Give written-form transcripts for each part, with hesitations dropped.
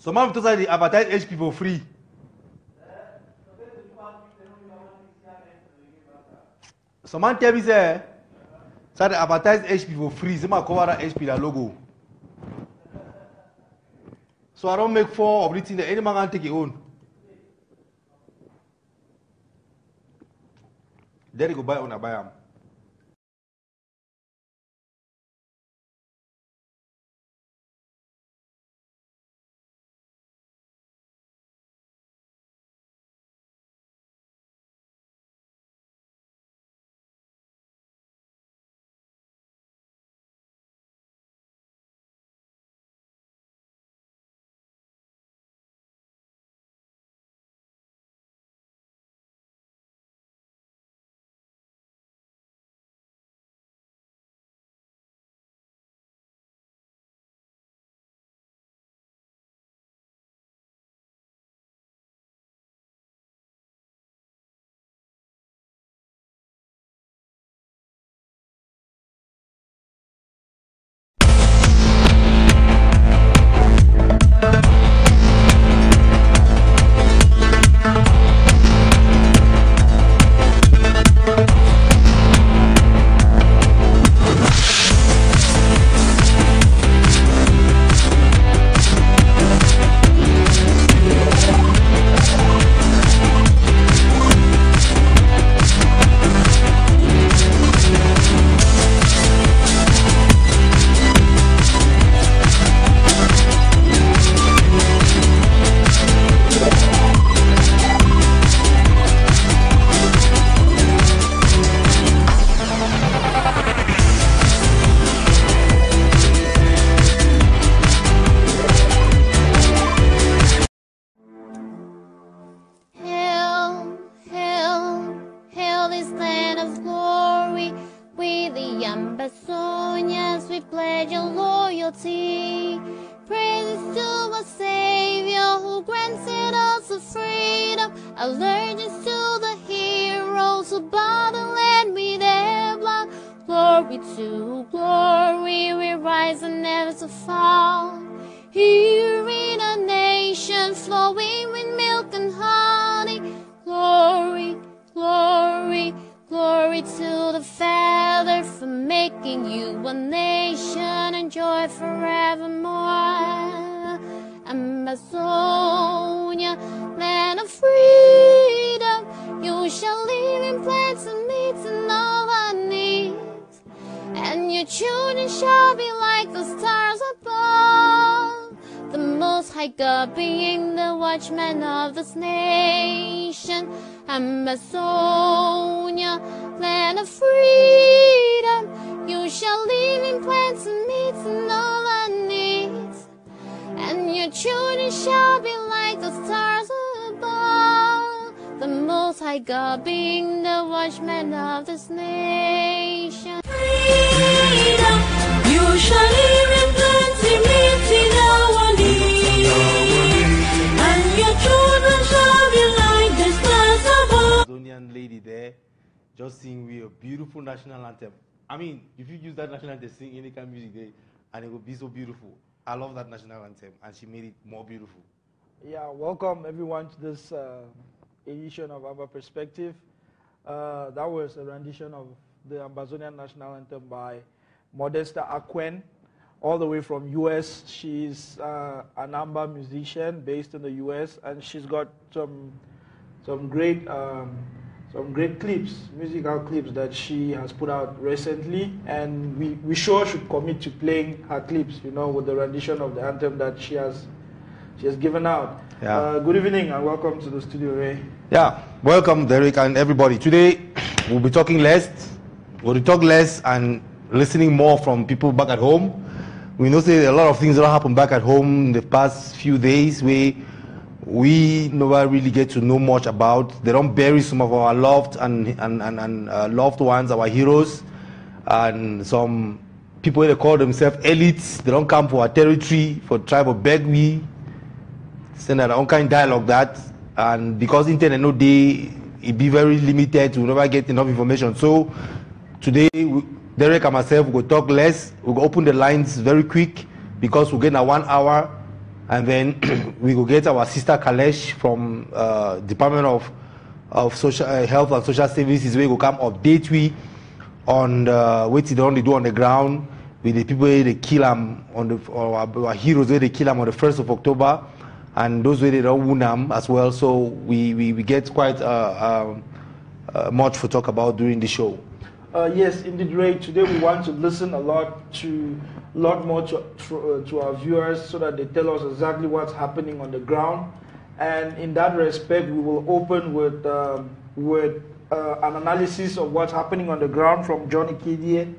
So man to say advertise HP for free. So man tell me say advertise HP for free. So man cover that HP the logo. So I don't make 4 of everything that any man can take it own. There you go buy on a buy 'em. Ambasonians, we pledge your loyalty. Praises to our Savior who granted us the freedom. Allegiance to the heroes who bought the land with their blood. Glory to glory, we rise and never to fall. Here in a nation flowing with milk and honey. Glory, glory, glory to the Father for making you a nation and joy forevermore. Ambazonia, land of freedom, you shall live in plants and meats and all our needs. And your children shall be like the stars above. The Most High God being the watchman of this nation. Ambazonia, land of freedom, you shall live in plants and meats and all our needs. And your children shall be like the stars above. The Most High God being the watchman of this nation. Freedom, you shall live in plenty, meeting our needs. And your children shall be like the stars above. Amazonian lady there just sing with a beautiful national anthem. I mean, if you use that national anthem to sing any kind of music there, and it would be so beautiful. I love that national anthem, and she made it more beautiful. Yeah, welcome everyone to this edition of Ambaperspective. That was a rendition of the Amazonian national anthem by Modesta Aquen, all the way from US. She's an Amba musician based in the US, and she's got some great clips, musical clips that she has put out recently, and we sure should commit to playing her clips, you know, with the rendition of the anthem that she has given out. Yeah. Good evening and welcome to the studio, Ray. Yeah, welcome Derek and everybody. Today we'll be talking less. We'll talk less and listening more from people back at home. We know that a lot of things that happen back at home in the past few days where we never really get to know much about. They don't bury some of our loved and loved ones, our heroes, and some people they call themselves elites. They don't come for our territory, for tribe of Begwi. Send their own kind of dialogue that, and because internet no day, it be very limited. We never get enough information. So today, Derek and myself will talk less. We'll open the lines very quick because we'll get a 1 hour And then we go get our sister Kalesh from Department of Social Health and Social Services. We go come update we on what they don't do on the ground with the people they kill them on the our heroes where they kill them on the 1st of October, and those where they don't wound them as well. So we get quite much to talk about during the show. Yes, indeed, Ray. Today we want to listen a lot more to our viewers so that they tell us exactly what's happening on the ground. And in that respect, we will open with an analysis of what's happening on the ground from Johnny Kidie.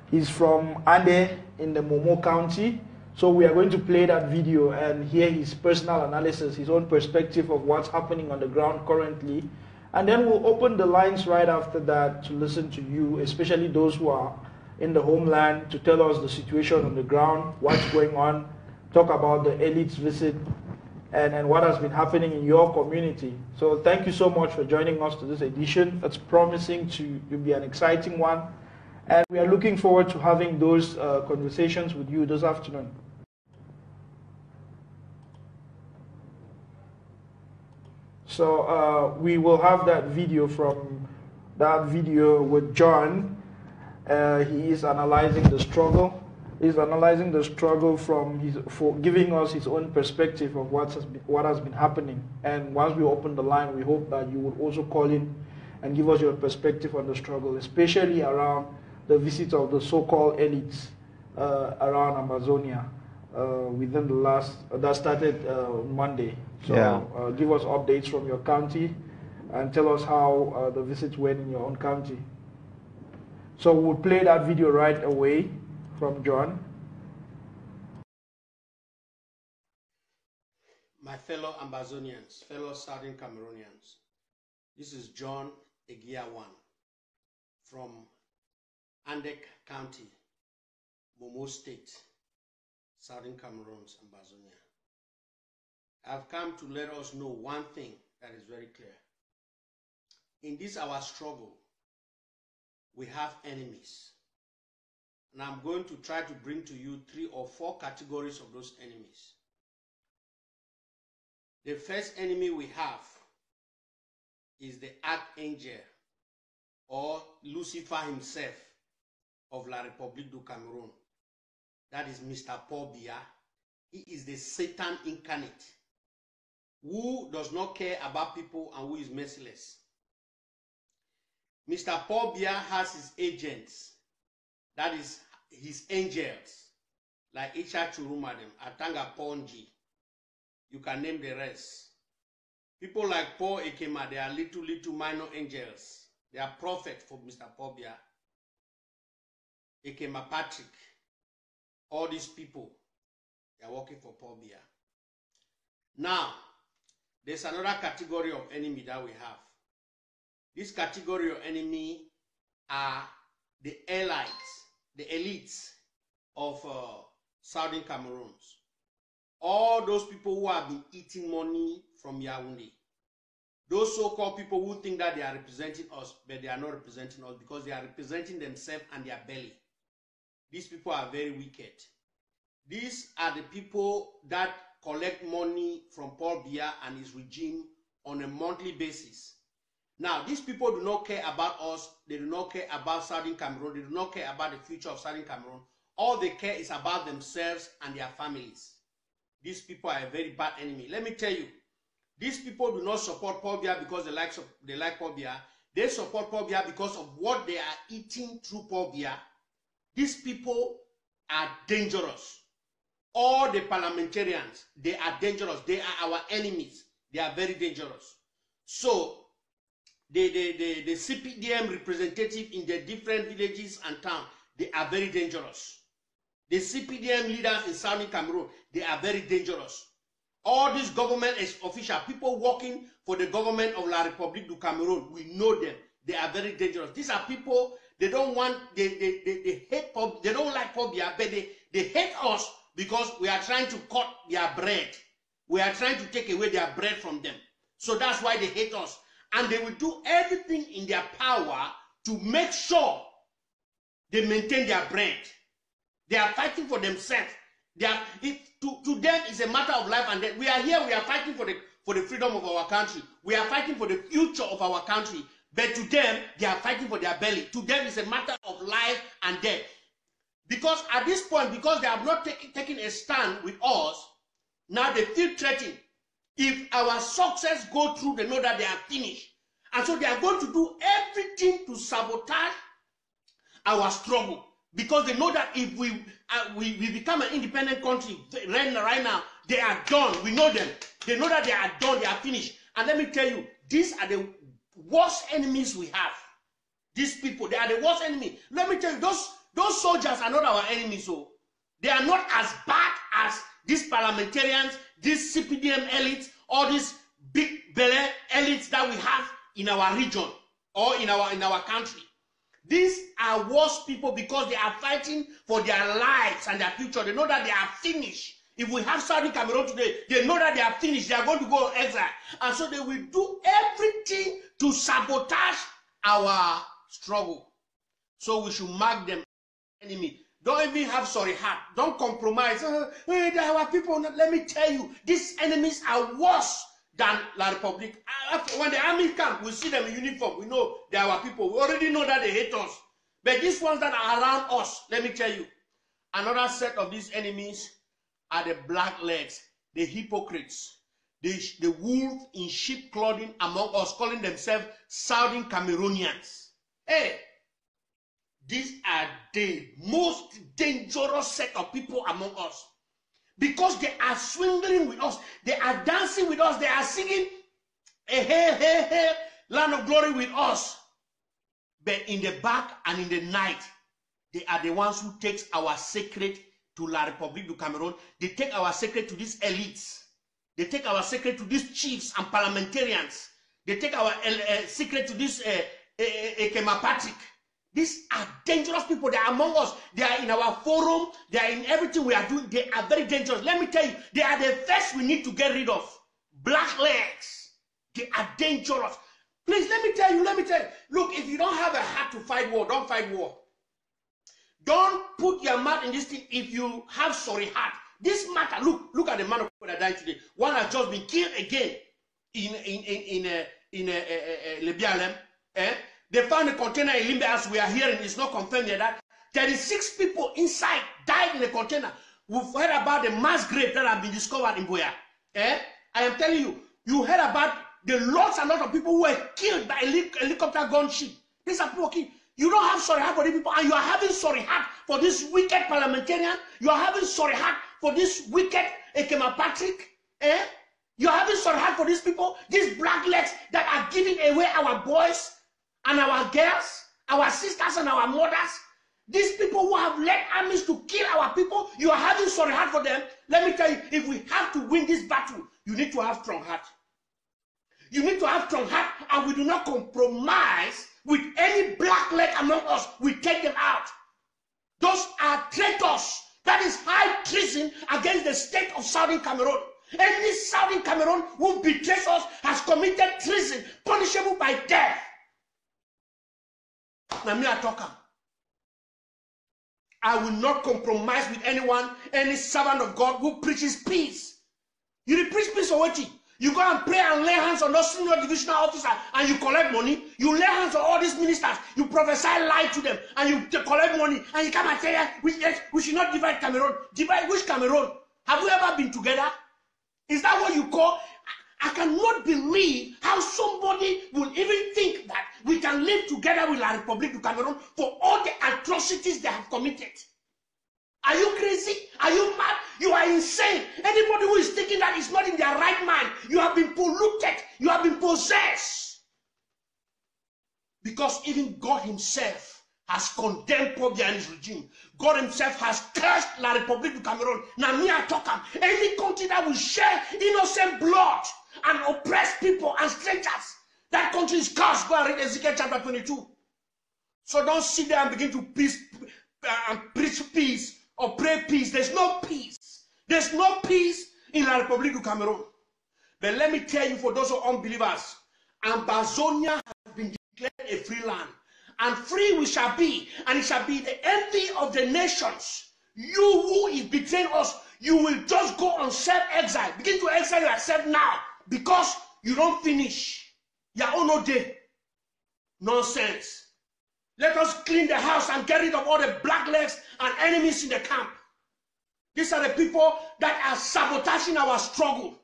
He's from Ande in the Momo County. So we are going to play that video and hear his personal analysis, his own perspective of what's happening on the ground currently. And then we'll open the lines right after that to listen to you, especially those who are in the homeland, to tell us the situation on the ground, what's going on, talk about the elite's visit, and what has been happening in your community. So thank you so much for joining us to this edition. It's promising to be an exciting one. And we are looking forward to having those conversations with you this afternoon. So we will have that video with John. He is analyzing the struggle. He's analyzing the struggle for giving us his own perspective of what has been happening. And once we open the line, we hope that you will also call in and give us your perspective on the struggle, especially around the visit of the so-called elites around Amazonia within the last, that started Monday. So Yeah. Give us updates from your county and tell us how the visit went in your own county. So we'll play that video right away from John. My fellow Ambazonians, fellow Southern Cameroonians, this is John Egiawan from Andek County, Momo State, Southern Cameroon's Ambazonia. I've come to let us know one thing that is very clear. In this our struggle, we have enemies. And I'm going to try to bring to you 3 or 4 categories of those enemies. The first enemy we have is the Archangel, or Lucifer himself, of La République du Cameroon. That is Mr. Paul Biya. He is the Satan incarnate, who does not care about people and who is merciless. Mr. Paul Biya has his agents, that is his angels, like Icha Churumadem, Atanga Ponji. You can name the rest. People like Paul Ekema, they are little minor angels. They are prophets for Mr. Paul Biya. Ekema Patrick, all these people, they are working for Paul Biya. Now, there's another category of enemy that we have. This category of enemy are the elites of Southern Cameroons. All those people who have been eating money from Yaoundé. Those so-called people who think that they are representing us, but they are not representing us because they are representing themselves and their belly. These people are very wicked. These are the people that collect money from Paul Biya and his regime on a monthly basis. Now, these people do not care about us. They do not care about Southern Cameroon. They do not care about the future of Southern Cameroon. All they care is about themselves and their families. These people are a very bad enemy. Let me tell you, these people do not support Paul Biya because they like Paul Biya. They support Paul Biya because of what they are eating through Paul Biya. These people are dangerous. All the parliamentarians, they are dangerous. They are our enemies. They are very dangerous. So, the CPDM representative in the different villages and towns, they are very dangerous. The CPDM leaders in Southern Cameroon, they are very dangerous. All these government officials, people working for the government of La République du Cameroon, we know them. They are very dangerous. These are people, they don't want, they hate, they don't like Paul Biya, but they hate us because we are trying to cut their bread. We are trying to take away their bread from them. So that's why they hate us. And they will do everything in their power to make sure they maintain their bread. They are fighting for themselves. To them, it's a matter of life and death. We are here, we are fighting for the freedom of our country. We are fighting for the future of our country. But to them, they are fighting for their belly. To them, it's a matter of life and death. Because at this point, because they have not taken a stand with us, now they feel threatened. If our success go through, they know that they are finished. And so they are going to do everything to sabotage our struggle. Because they know that if we become an independent country right now, they are done. We know them. They know that they are done. They are finished. And let me tell you, these are the worst enemies we have. These people, they are the worst enemy. Let me tell you, those soldiers are not our enemies. So they are not as bad as these parliamentarians, these CPDM elites, all these big belly elites that we have in our region or in our country. These are worse people because they are fighting for their lives and their future. They know that they are finished. If we have Saudi Cameroon today, they know that they are finished. They are going to go on exile. And so they will do everything to sabotage our struggle. So we should mark them enemy. Don't even have sorry heart. Don't compromise. They are our people. Let me tell you, these enemies are worse than La Republique. When the army comes, we see them in uniform. We know they are our people. We already know that they hate us. But these ones that are around us, let me tell you, another set of these enemies are the blacklegs, the hypocrites, the wolf in sheep clothing among us, calling themselves Southern Cameroonians. Hey, these are the most dangerous set of people among us. Because they are swinging with us. They are dancing with us. They are singing, hey, hey, hey, hey, land of glory with us. But in the back and in the night, they are the ones who takes our secret to La Republique du Cameroon. They take our secret to these elites. They take our secret to these chiefs and parliamentarians. They take our secret to this Ekema Patrick. These are dangerous people. They are among us. They are in our forum. They are in everything we are doing. They are very dangerous. Let me tell you, they are the first we need to get rid of. Blacklegs. They are dangerous. Please, let me tell you. Look, if you don't have a heart to fight war, don't fight war. Don't put your mouth in this thing if you have sorry heart. This matter, look at the man of God that died today. One has just been killed again in Lebialem. They found a container in Limbe, as we are hearing. It's not confirmed yet that 36 people inside died in the container. We've heard about the mass grave that have been discovered in Boya. I am telling you, you heard about the lots and lots of people who were killed by a helicopter gunship. These are people killed. You don't have sorry heart for these people, and you are having sorry heart for this wicked parliamentarian. You are having sorry heart for this wicked Ekema Patrick. You are having sorry heart for these people, these blacklegs that are giving away our boys and our girls, our sisters and our mothers. These people who have led armies to kill our people, you are having sorry heart for them. Let me tell you, if we have to win this battle, you need to have strong heart. You need to have strong heart, and we do not compromise with any blackleg among us. We take them out. Those are traitors. That is high treason against the state of Southern Cameroon. Any Southern Cameroon who betrays us has committed treason, punishable by death. Now me I talk. I will not compromise with anyone, any servant of God who preaches peace. You preach peace or what? You go and pray and lay hands on those senior divisional officers and you collect money. You lay hands on all these ministers. You prophesy lie to them and you collect money. And you come and say, we should not divide Cameroon. Divide which Cameroon? Have we ever been together? Is that what you call? I cannot believe how somebody will even think that we can live together with La Republique du Cameroon for all the atrocities they have committed. Are you crazy? Are you mad? You are insane. Anybody who is thinking that is not in their right mind, you have been polluted. You have been possessed. Because even God himself has condemned Pobia and his regime. God himself has cursed La Republique du Cameroon. Now me I talk am. Any country that will share innocent blood and oppress people and strangers, that country is cursed. Go and read Ezekiel chapter 22. So don't sit there and begin to preach peace or pray peace. There's no peace. There's no peace in La Republique du Cameroon. But let me tell you, for those who are unbelievers, Ambazonia has been declared a free land. And free we shall be. And it shall be the envy of the nations. You who is betraying us, you will just go on self-exile. Begin to exile yourself now because you don't finish. Your own day. Nonsense. Let us clean the house and get rid of all the blacklegs and enemies in the camp. These are the people that are sabotaging our struggle,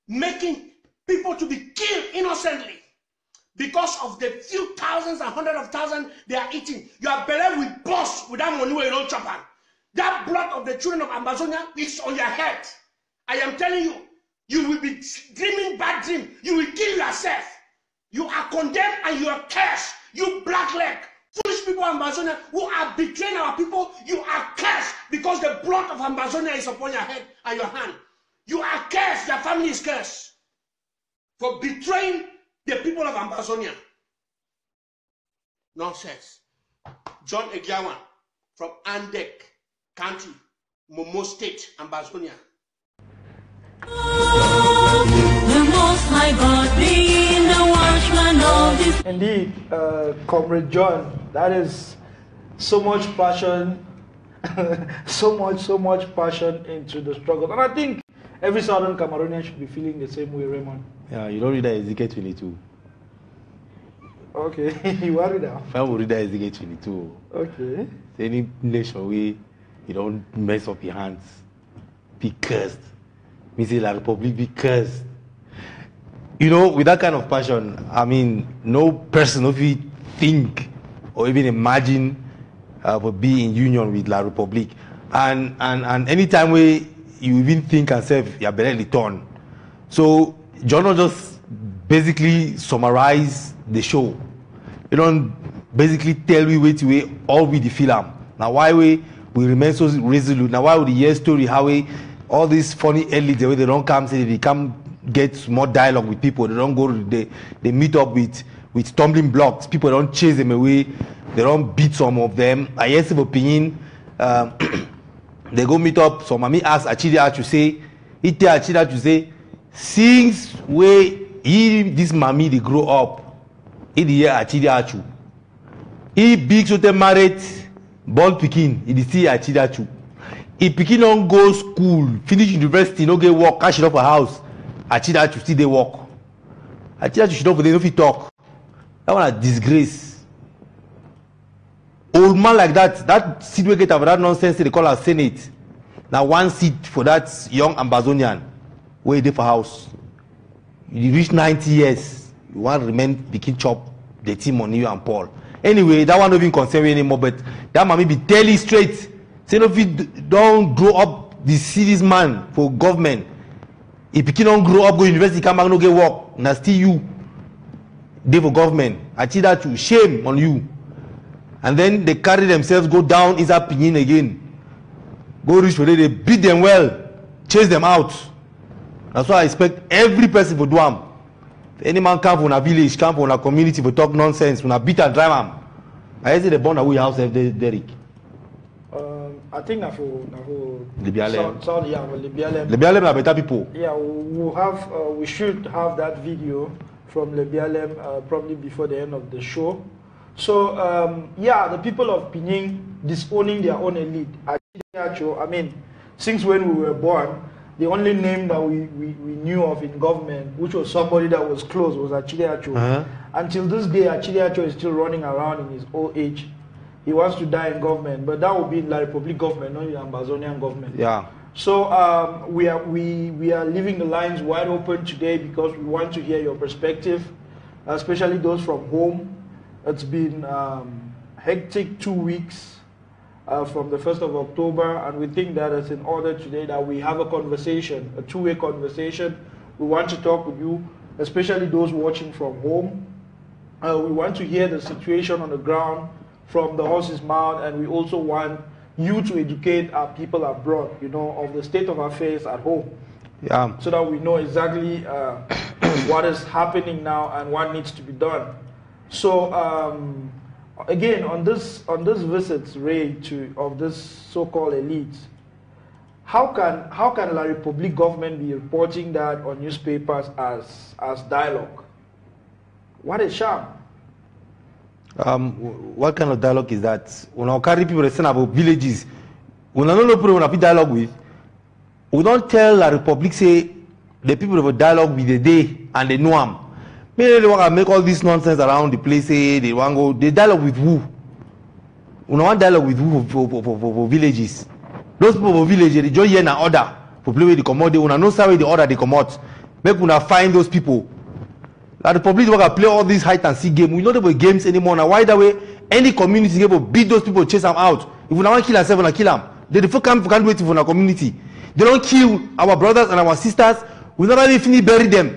making people to be killed innocently because of the few thousands and hundreds of thousands they are eating. Your belly will burst with that money where you don't chop on. That blood of the children of Amazonia is on your head. I am telling you, you will be dreaming bad dream. You will kill yourself. You are condemned and you are cursed. You blackleg, foolish people of Amazonia who are betraying our people, you are cursed because the blood of Amazonia is upon your head and your hand. You are cursed. Your family is cursed for betraying the people of Amazonia. Nonsense. John Egiawan from Andek County, Momo State, Amazonia. The Most High God being the watchman of this. Indeed, Comrade John, that is so much passion, so much passion into the struggle. And I think every Southern Cameroonian should be feeling the same way, Raymond. Yeah, you don't read that Ezekiel 22. Okay, you are now. If I will read that Ezekiel 22. Okay. Any nation where you don't mess up your hands, be cursed. Me say La Republic be cursed. You know, with that kind of passion, I mean, no person of it think or even imagine would be in union with La Republic. And anytime where you even think and say you're barely torn. So John just basically summarize the show. You don't basically tell we wait away all with the film. Now why we remain so resolute? Now why would the year story how we all these funny elites the way they don't come say they come get more dialogue with people. They don't go they meet up with stumbling blocks. People don't chase them away. They don't beat some of them. I yes have opinion. They go meet up. So mommy asked Achidi to say, he tell Achidi to say, since where this mommy they grow up, he the year Achidi Achu. He big so they married, born Pikin, he see Achidi Achu. If Pikin don't go school, finish university, no get work, cash it up a house, Achidi Achu still they work. Achidi Achu should not, they no fit talk. That one a disgrace. Old man like that seat we get over that nonsense they call our Senate. Now one seat for that young Ambazonian where they for house. You reach 90 years, you want to remain Pikin chop the team on you and Paul. Anyway, that one don't even concern me anymore, but that mommy be telling straight. Say no fit don't grow up the serious man for government. If Pikin don't grow up, go university, come back, no get work. Now still you they for government. Achidi Achu, shame on you. And then they carry themselves, go down inside Pinyin again. Go reach for them, they beat them well, chase them out. That's why I expect every person for do them. If any man come from a village, come from a community for talk nonsense, when I beat and drive them. I say the bond away house Derek. I think na for Libialem. Sound yeah, Libialem. Libialem are better people. Yeah, we should have that video from Libialem probably before the end of the show. So yeah, the people of Pinyin disowning their own elite. I mean, since when we were born, the only name that we knew of in government, which was somebody that was close, was Achidi Achu. Until this day, Achidi Achu is still running around in his old age. He wants to die in government, but that will be in La Republic government, not in the Ambazonian government. Yeah. So we are leaving the lines wide open today because we want to hear your perspective, especially those from home. It's been hectic 2 weeks from the 1st of October, and we think that it's in order today that we have a conversation, a two-way conversation. We want to talk with you, especially those watching from home. We want to hear the situation on the ground from the horse's mouth, and we also want you to educate our people abroad, you know, of the state of affairs at home. Yeah. So that we know exactly what is happening now and what needs to be done. So again, on this visits, Ray, of this so-called elites, how can La Republic government be reporting that on newspapers as dialogue? What a sham! What kind of dialogue is that? When I carry people that send about villages, when I don't know people when I dialogue with, We don't tell the Republic say the people of a dialogue with the day and they know them. Maybe they want to make all this nonsense around the place. Say they want to go. They dialogue with who? We don't want dialogue with who for villages. Those people for villages, they just hear an order for play with the commode. They want to know where the order they come out. Make una find those people. That the public want to play all these hide and seek game. We don't have games anymore. Now why that way? Any community able beat those people, chase them out. If we don't want to kill ourselves, we kill them. They the can't wait for our community. They don't kill our brothers and our sisters. We don't even finish bury them.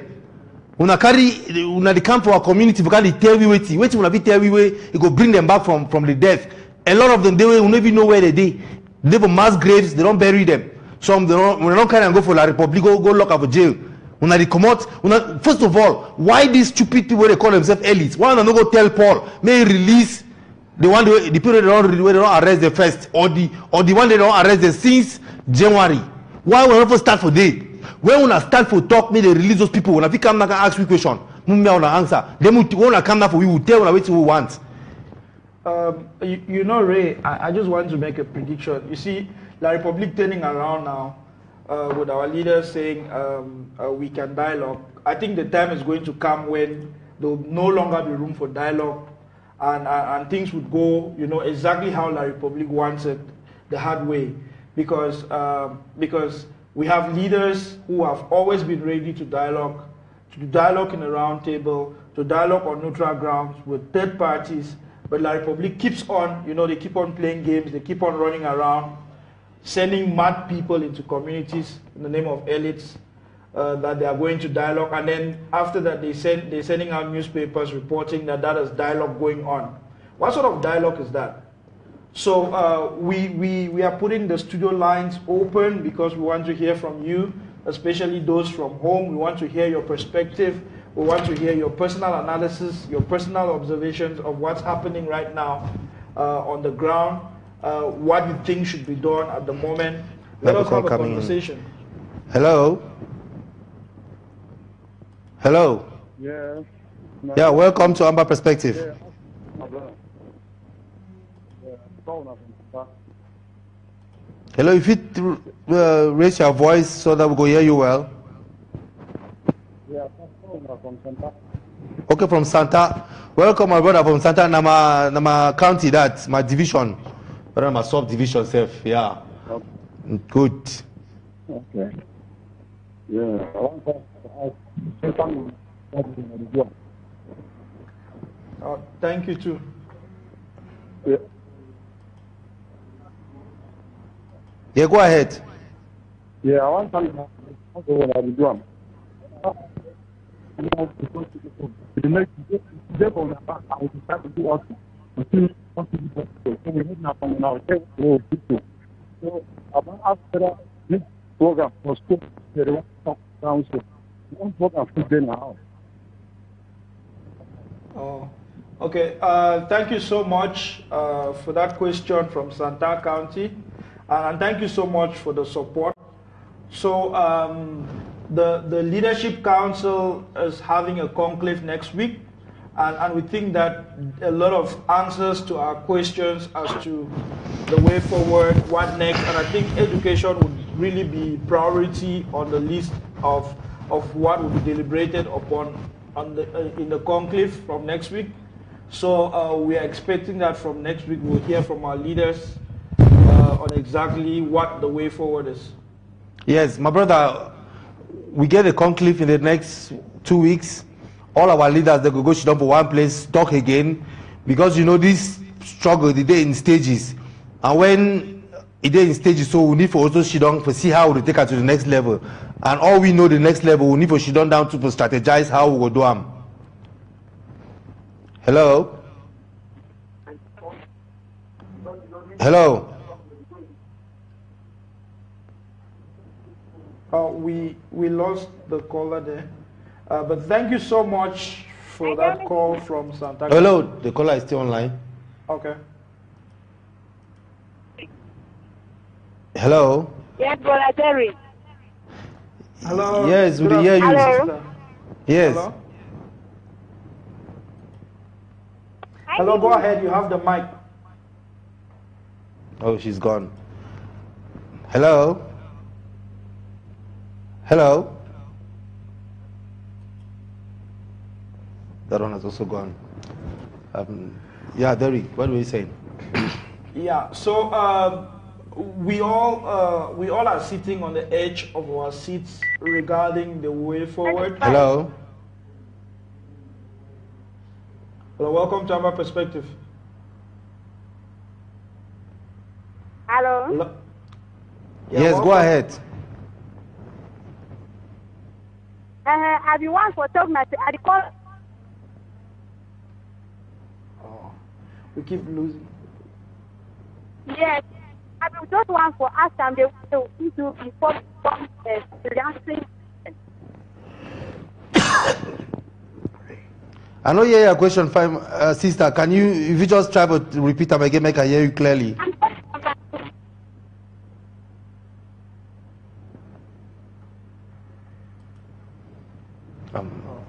When I carry the camp for our community, we can't tell we wait when I be tell we it go bring them back from the death. A lot of them they will never know where they dey. They have mass graves. They don't bury them. Some they don't carry and go for La Republic, go lock up for jail. When they come out, first of all, why these stupid people they call themselves elites? Why don't they go tell Paul may he release the one the people they don't arrest the first or the one they don't arrest the since January? Why we not start for day? When we start for talk, may they release those people. When I come back and ask you question, we answer. Then we want come back for we will tell what we want. You know, Ray, I just want to make a prediction. You see, La Republic turning around now with our leaders saying we can dialogue. I think the time is going to come when there will no longer be room for dialogue, and things would go, you know, exactly how La Republic wants it, the hard way, because we have leaders who have always been ready to dialogue in a round table, to dialogue on neutral grounds with third parties. But La Republic keeps on, you know, they keep on playing games, they keep on running around, sending mad people into communities in the name of elites that they are going to dialogue. And then after that, they're sending out newspapers reporting that is dialogue going on. What sort of dialogue is that? So we are putting the studio lines open because we want to hear from you, especially those from home. We want to hear your perspective. We want to hear your personal analysis, your personal observations of what's happening right now on the ground, what you think should be done at the moment. Let us have a conversation. Hello? Hello? Yeah. Yeah, welcome to Ambaperspective. Hello, if you raise your voice so that we can hear you well. Okay, from Santa. Welcome, my brother from Santa. Nama county, that's my division. But my subdivision self, yeah. Okay. Good. Okay. Yeah. Thank you too. Yeah. Yeah, go ahead. Yeah, I want to know what I do. The next day, I will start to do what we need now from our people. So, after this program was put the council, one program for now. Oh, okay. Thank you so much for that question from Santa County, and thank you so much for the support. So the Leadership Council is having a conclave next week, and we think that a lot of answers to our questions as to the way forward, what next, and I think education would really be priority on the list of what will be deliberated upon in the conclave from next week. So we are expecting that from next week we'll hear from our leaders on exactly what the way forward is. Yes, my brother, we get a conclave in the next 2 weeks. All our leaders, they go sit down for one place, talk again, because you know this struggle, the day in stages. And when it is in stages, so we need for also sit down to see how we take it to the next level. And all we know the next level, we need for sit down to strategize how we will do them. Hello? Hello? We lost the caller there, but thank you so much for that call from Santa Cruz. Hello, the caller is still online. Okay. Hello? Yes, Brother Terry. Hello. Yes, we Good hear you. afternoon, Hello. sister. Yes. Hello. Hello, go ahead. You have the mic. Oh, she's gone. Hello? Hello? That one has also gone. Yeah, Derek, what were you saying? Yeah, so we all are sitting on the edge of our seats regarding the way forward. Hello? Well, welcome to Ambaperspective. Hello? Yeah, Yes, go welcome. ahead. I be one for talk na I call. Oh, we keep losing. Yes, I be just one for ask them they want to do before come dancing. I know you hear your question, fine, sister. Can you, if you just try to repeat them again, make I hear you clearly.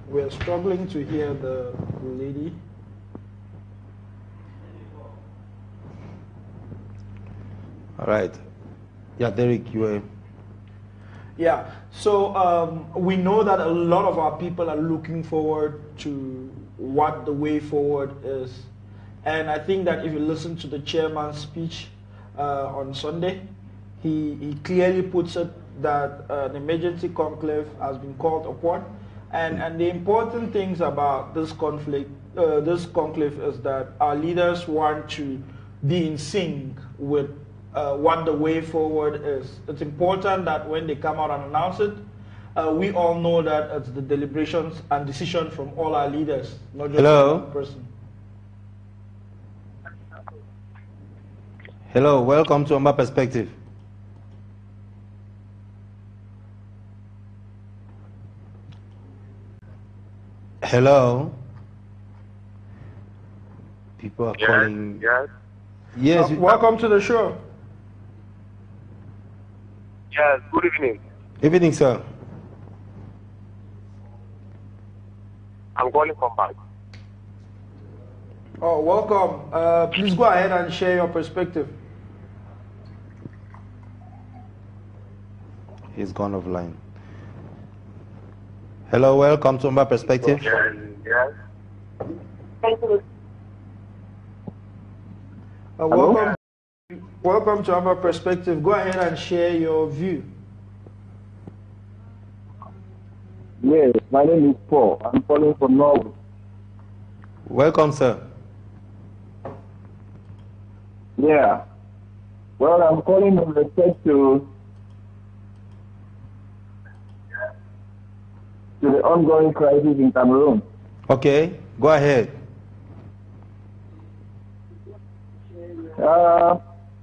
We're struggling to hear the lady. All right. Yeah, Derek, you were. Yeah, so we know that a lot of our people are looking forward to what the way forward is. And I think that if you listen to the chairman's speech on Sunday, he clearly puts it that an emergency conclave has been called upon. And the important things about this conflict, this conclave is that our leaders want to be in sync with what the way forward is. It's important that when they come out and announce it, we all know that it's the deliberations and decision from all our leaders, not just one person. Hello, welcome to Ambaperspective. Hello. People are calling. Yes. Yes. Welcome to the show. Yes. Good evening. Evening, sir. I'm calling from back. Oh, welcome. Please go ahead and share your perspective. He's gone offline. Hello, welcome to Ambaperspective. Yes. Thank you. Welcome to Ambaperspective. Go ahead and share your view. Yes, my name is Paul. I'm calling from Norway. Welcome, sir. Yeah. Well, I'm calling in respect to the ongoing crisis in Cameroon. Okay, go ahead.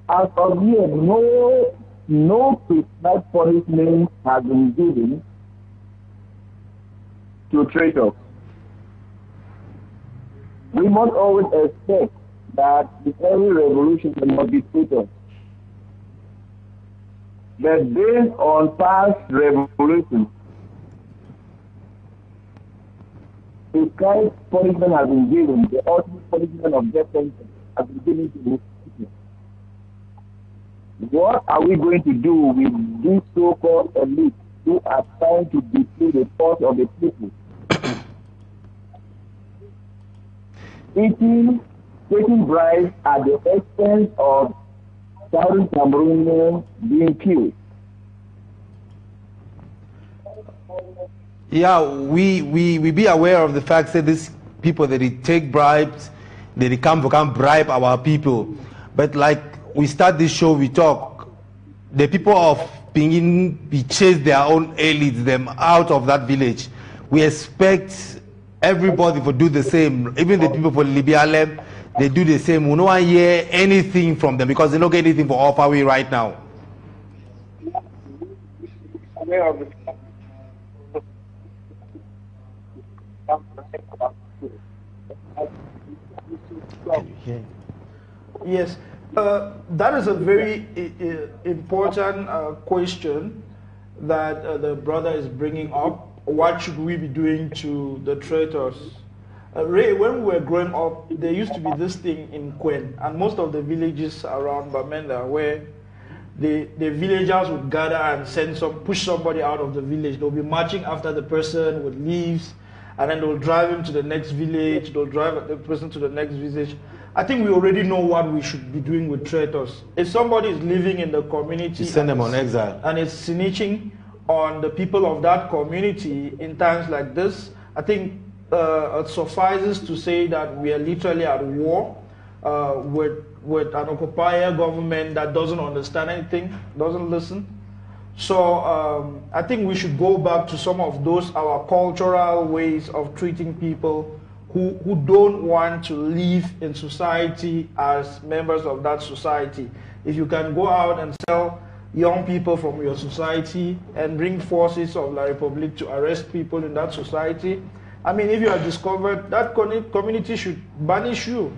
As of yet, no prescribed punishment has been given to traitors. We must always expect that in every revolution there must be traitors. But based on past revolutions, prescribed punishment has been given. The ultimate punishment of death sentence has been given to the people. What are we going to do with these so-called elites who are trying to betray the cause of the people? Taking bribes at the expense of Southern Cameroon being killed. Yeah, we be aware of the fact that these people that they take bribes, that they come bribe our people. But like we start this show, we talk, the people of Pingin, we chase their own elites, them out of that village. We expect everybody to do the same. Even the people for Libya, they do the same. We don't want to hear anything from them because they don't get anything for F.R.A right now. Yes, that is a very important question that the brother is bringing up. What should we be doing to the traitors? Ray, when we were growing up, there used to be this thing in Quen and most of the villages around Bamenda where the villagers would gather and push somebody out of the village. They'll be marching after the person with leaves, and then they'll drive him to the next village. They'll drive the person to the next village. I think we already know what we should be doing with traitors. If somebody is living in the community, you send them on exile, and it's snitching on the people of that community in times like this, I think it suffices to say that we are literally at war with an occupier government that doesn't understand anything, doesn't listen. So I think we should go back to some of those, our cultural ways of treating people who don't want to live in society as members of that society. If you can go out and tell young people from your society and bring forces of La Republic to arrest people in that society, I mean, if you are discovered, that community should banish you.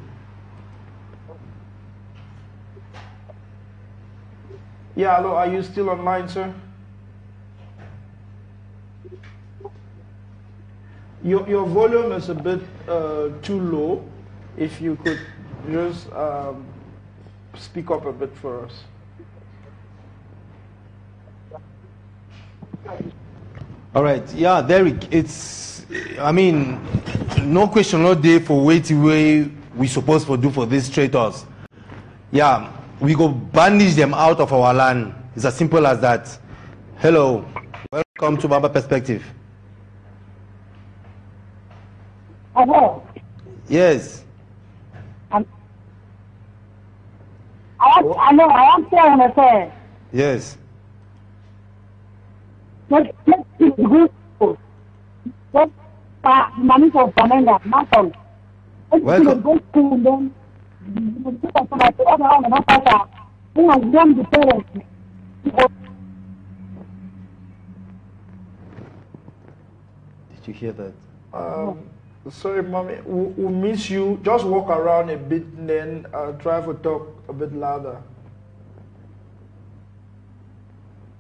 Yeah, hello, are you still online, sir? Your volume is a bit too low. If you could just speak up a bit for us. All right, yeah, Derek, I mean, no question, no day for waiting way we supposed to do for these traitors. Yeah, we go banish them out of our land. It's as simple as that. Hello, welcome to Ambaperspective. Hello. Yes. I am saying that. Yes. Money for Fernanda, not all. Welcome. Go to them. The parents. Did you hear that? Sorry, mommy, we miss you. Just walk around a bit and then try to talk a bit louder.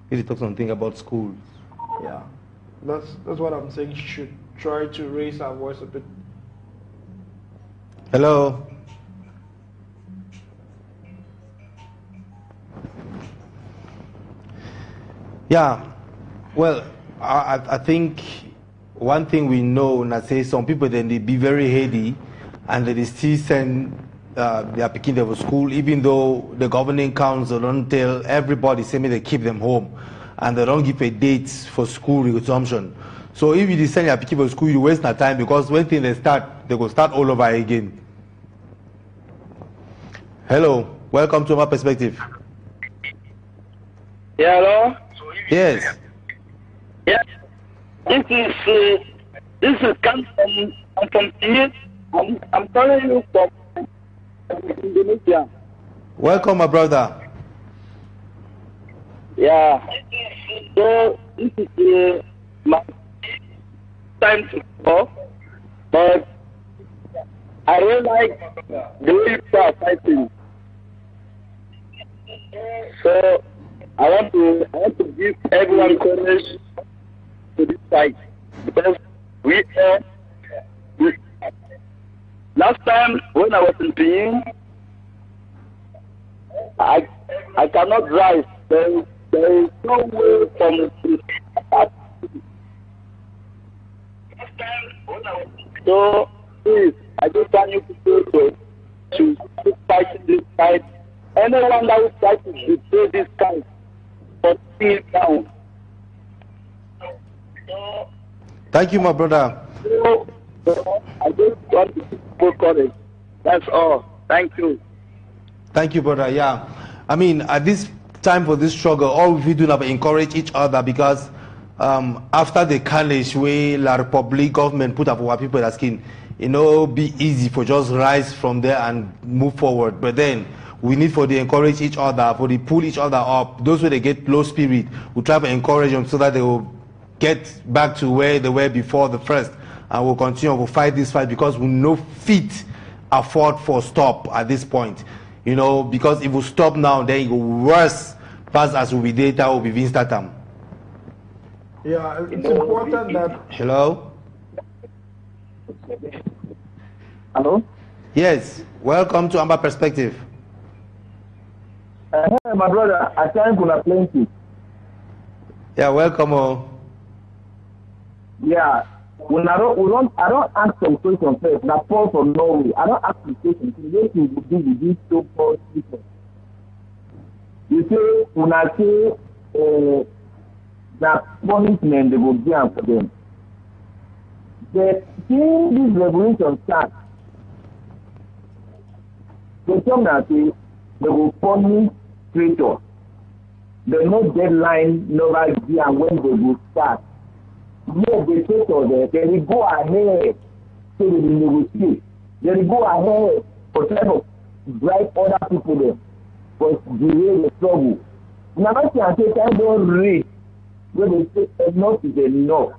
If you talk something about schools. Yeah, that's what I'm saying. She should try to raise her voice a bit. Hello. Yeah, well, I think one thing we know, and I say some people then they be very heady, and they still send their picking to school, even though the governing council don't tell everybody, say me they keep them home, and they don't give a date for school resumption. So if you send your picking to school, you waste no time, because when things they go start all over again. Hello, welcome to Ambaperspective. Yeah, hello? Yes. Yeah. This is come from here. I'm calling you from Indonesia. Welcome, my brother. Yeah. So this is my time to talk, but I really like the way you are fighting. So I want to give everyone courage to this fight, because we last time when I was in Benin, I cannot drive. There is no way from so please, I just want you people to fight this fight. Anyone that will try to betray this fight, but stay down. Thank you, my brother. So, I just want to put courage. That's all. Thank you. Thank you, brother. Yeah. I mean, at this time for this struggle, all we do now is encourage each other, because after the carnage where La Republic government put up our people asking, be easy for just rise from there and move forward. But then we need for the encourage each other, for the pull each other up. Those who they get low spirit, we try to encourage them so that they will get back to where they were before the first, and we'll continue to fight this fight, because we no fit afford for stop at this point. Because if we stop now, then it will worse pass as will be data will be Vinstatam. Yeah, it's important that. Hello? Hello? Yes, welcome to Ambaperspective. My brother, I thank you plenty. Yeah, welcome. Yeah. I don't ask some questions first. Now, Paul from Norway. I don't ask the questions. What you do with this so-called people? You say, when I say that punishment they will be for them. But since this revolution starts, they come and say they will punish traitors. There's no deadline, no idea when they will start. Yes, they say to them, they will go ahead so they will negotiate. They will go ahead for trying to drive other people there, but delay the struggle. Now, I can say, I don't read when they say enough is enough.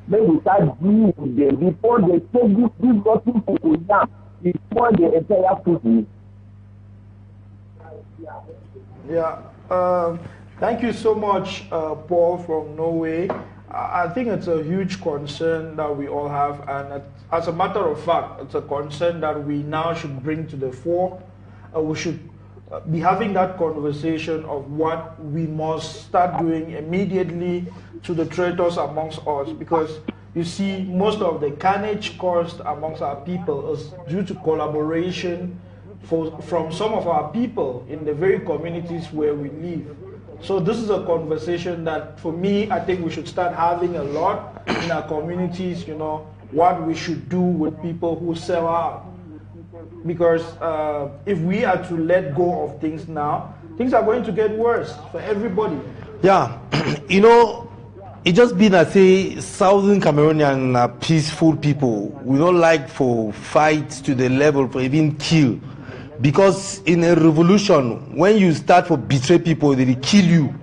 Then we start dealing with them before they take this gospel people down, before the entire people. Yeah. Thank you so much, Paul from Norway. I think it's a huge concern that we all have, and as a matter of fact, it's a concern that we now should bring to the fore. We should be having that conversation of what we must start doing immediately to the traitors amongst us, because you see, most of the carnage caused amongst our people is due to collaboration from some of our people in the very communities where we live. So this is a conversation that, for me, I think we should start having a lot in our communities, you know, what we should do with people who sell out. Because if we are to let go of things now, things are going to get worse for everybody. Yeah, you know, it just been, I say, Southern Cameroonian peaceful people. We don't like for fights to the level for even kill. Because in a revolution, when you start for betray people, they will kill you.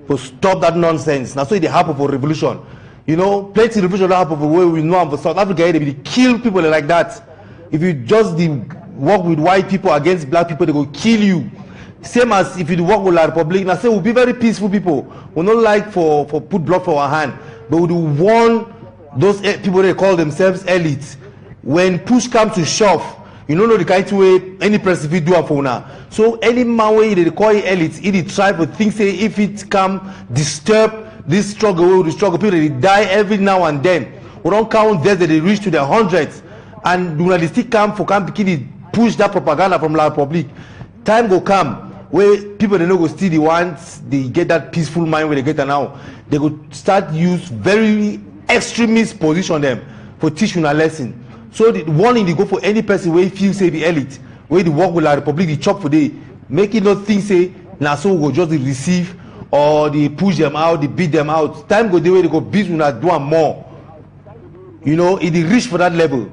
To stop that nonsense. Now, so they happen for revolution. You know, plenty of revolution happen for where we know for South Africa, they will kill people like that. If you just work with white people against black people, they will kill you. Same as if you work with La Republic. Now, say we'll be very peaceful people. We don't like for put blood for our hand, but we warn those people they call themselves elites. When push comes to shove, you don't know the kind of way any person do for now. So any man way they call it elites, it try but think say if it come disturb this struggle, the struggle people they die every now and then. We don't count deaths that they reach to the hundreds, and when they still come for camp push that propaganda from La Republic. Time will come where people they know go still the ones they get that peaceful mind where they get now. They go start use very extremist position them for teaching a lesson. So the warning they go for any person where feel say the elite, where they work with La Republic, the chop for they make it not think say now so we go just receive or they push them out, they beat them out. Time go the way they go beat when I do them more. You know, it reach for that level.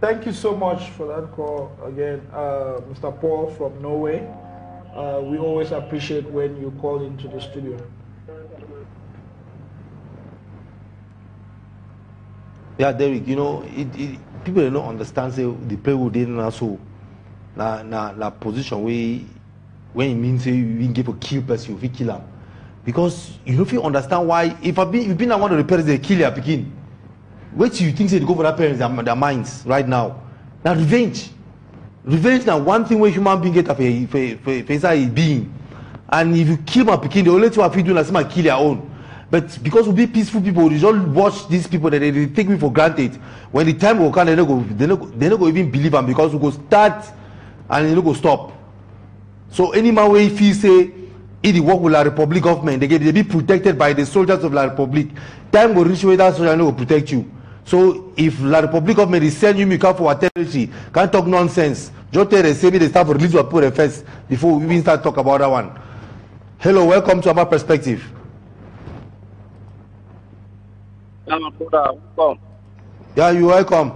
Thank you so much for that call again, Mr. Paul from Norway. We always appreciate when you call into the studio. Yeah, Derek, you know, people don't understand say the people didn't also na position where when it means say you give a kill person, you kill them. Because you don't feel understand why if you've been one of the parents they kill your pikin. What do you think say they go for that parents their minds right now? Now revenge. Revenge now one thing where human being get for inside being. And if you kill my pikin, the only thing I feel doing is kill your own. But because we be peaceful people, we just watch these people that they take me for granted. When the time will come, they don't go even believe them because we go start and they don't go stop. So any man where he feel say he work with La Republic government, they be protected by the soldiers of La Republic. Time will reach where that soldier will protect you. So if La Republic government is sending you come for our territory, can't talk nonsense. Just tell them say they start for release or put a first before we even start talk about that one. Hello, welcome to Ambaperspective. Yeah, you're welcome.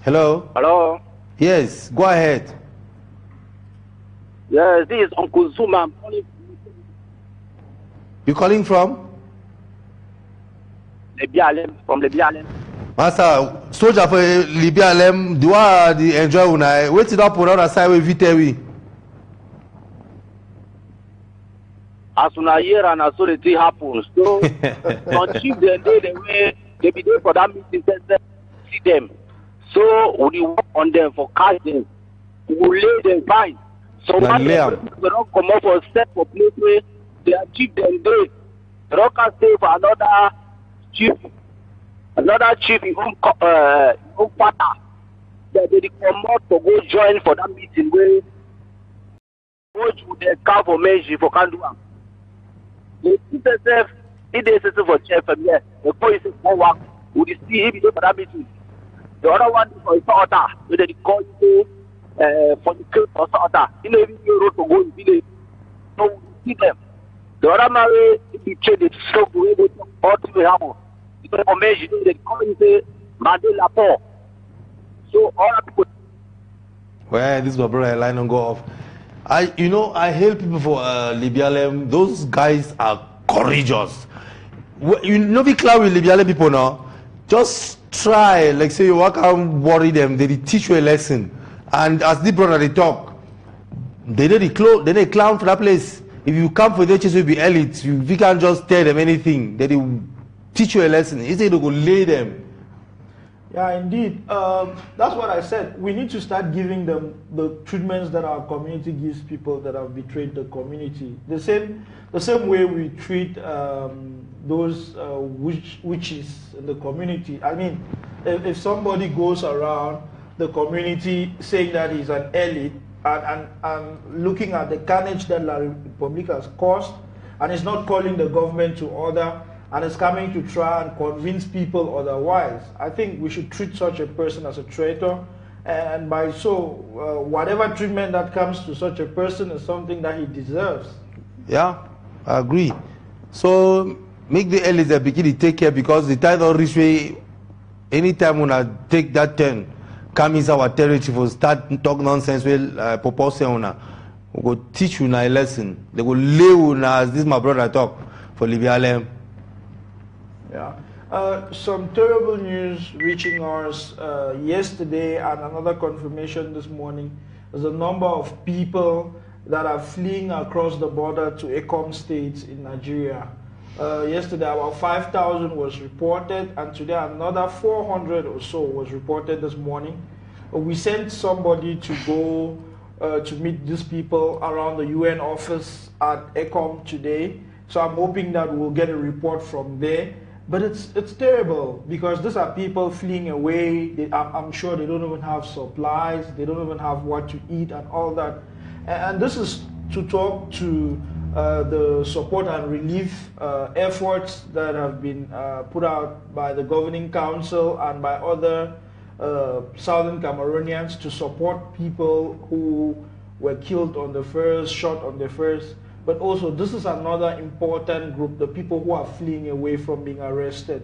Hello? Hello? Yes, go ahead. Yes, this is Uncle Zuma. You calling from? From Libya. Master, soldier for Libya, do I enjoy when I wait it up on the side with VTV? As soon as year and as soon as it happens, so on cheap the day the way They be there for that meeting, see them. So we work on them for cash them. We will lay them fine. So Now, when they don't come up for step for place where they achieve them day, they don't can stay for another chief in home partner. That they come out to go join for that meeting where go to the car for measure for can do am. They see themselves, if they settle for chair from here, they call you say go work. We see if you go for that meeting. The other one is for his order, where they call you for the case or order. You know, even you road to go in village. So we see them. The other man, if you trade it, so we able to all to the happen. Because for measure, they call you say Mandela Paul. So all people. Well, this is my brother line on go off. I hail people for Libyalem. Those guys are courageous. You know, be clear with Libyalem people now. Just try, like say you work and worry them. They teach you a lesson. And as the brother they talk, they clown for that place. If you come for the church, you'll be elite. You can't just tell them anything. They teach you a lesson. Instead, they go lay them. Yeah, indeed. That's what I said. We need to start giving them the treatments that our community gives people that have betrayed the community. The same way we treat those witches in the community. I mean, if somebody goes around the community saying that he's an elite and looking at the carnage that La Republic has caused, and is not calling the government to order, and is coming to try and convince people otherwise, I think we should treat such a person as a traitor, and by so, whatever treatment that comes to such a person is something that he deserves. Yeah, I agree. So make the elders that begin to take care, because the tide or reach way, anytime when I take that turn, come inside our territory for start talk nonsense with propose we go teach you a lesson. They go lay you as this my brother talk for Libyalem. Yeah. Some terrible news reaching us yesterday, and another confirmation this morning. There's a number of people that are fleeing across the border to ECOM states in Nigeria. Yesterday, about 5,000 was reported, and today another 400 or so was reported this morning. We sent somebody to go to meet these people around the UN office at ECOM today. So I'm hoping that we'll get a report from there. But it's terrible, because these are people fleeing away. I'm sure they don't even have supplies. They don't even have what to eat and all that. And this is to talk to the support and relief efforts that have been put out by the governing council and by other southern Cameroonians to support people who were killed on the first, shot on the first. But also, this is another important group, the people who are fleeing away from being arrested.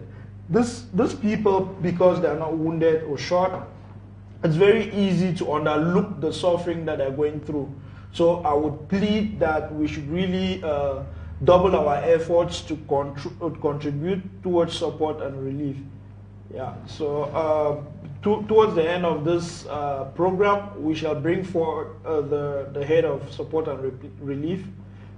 These people, because they are not wounded or shot, it's very easy to overlook the suffering that they're going through. So I would plead that we should really double our efforts to contribute towards support and relief. Yeah. So towards the end of this program, we shall bring forward the head of support and relief,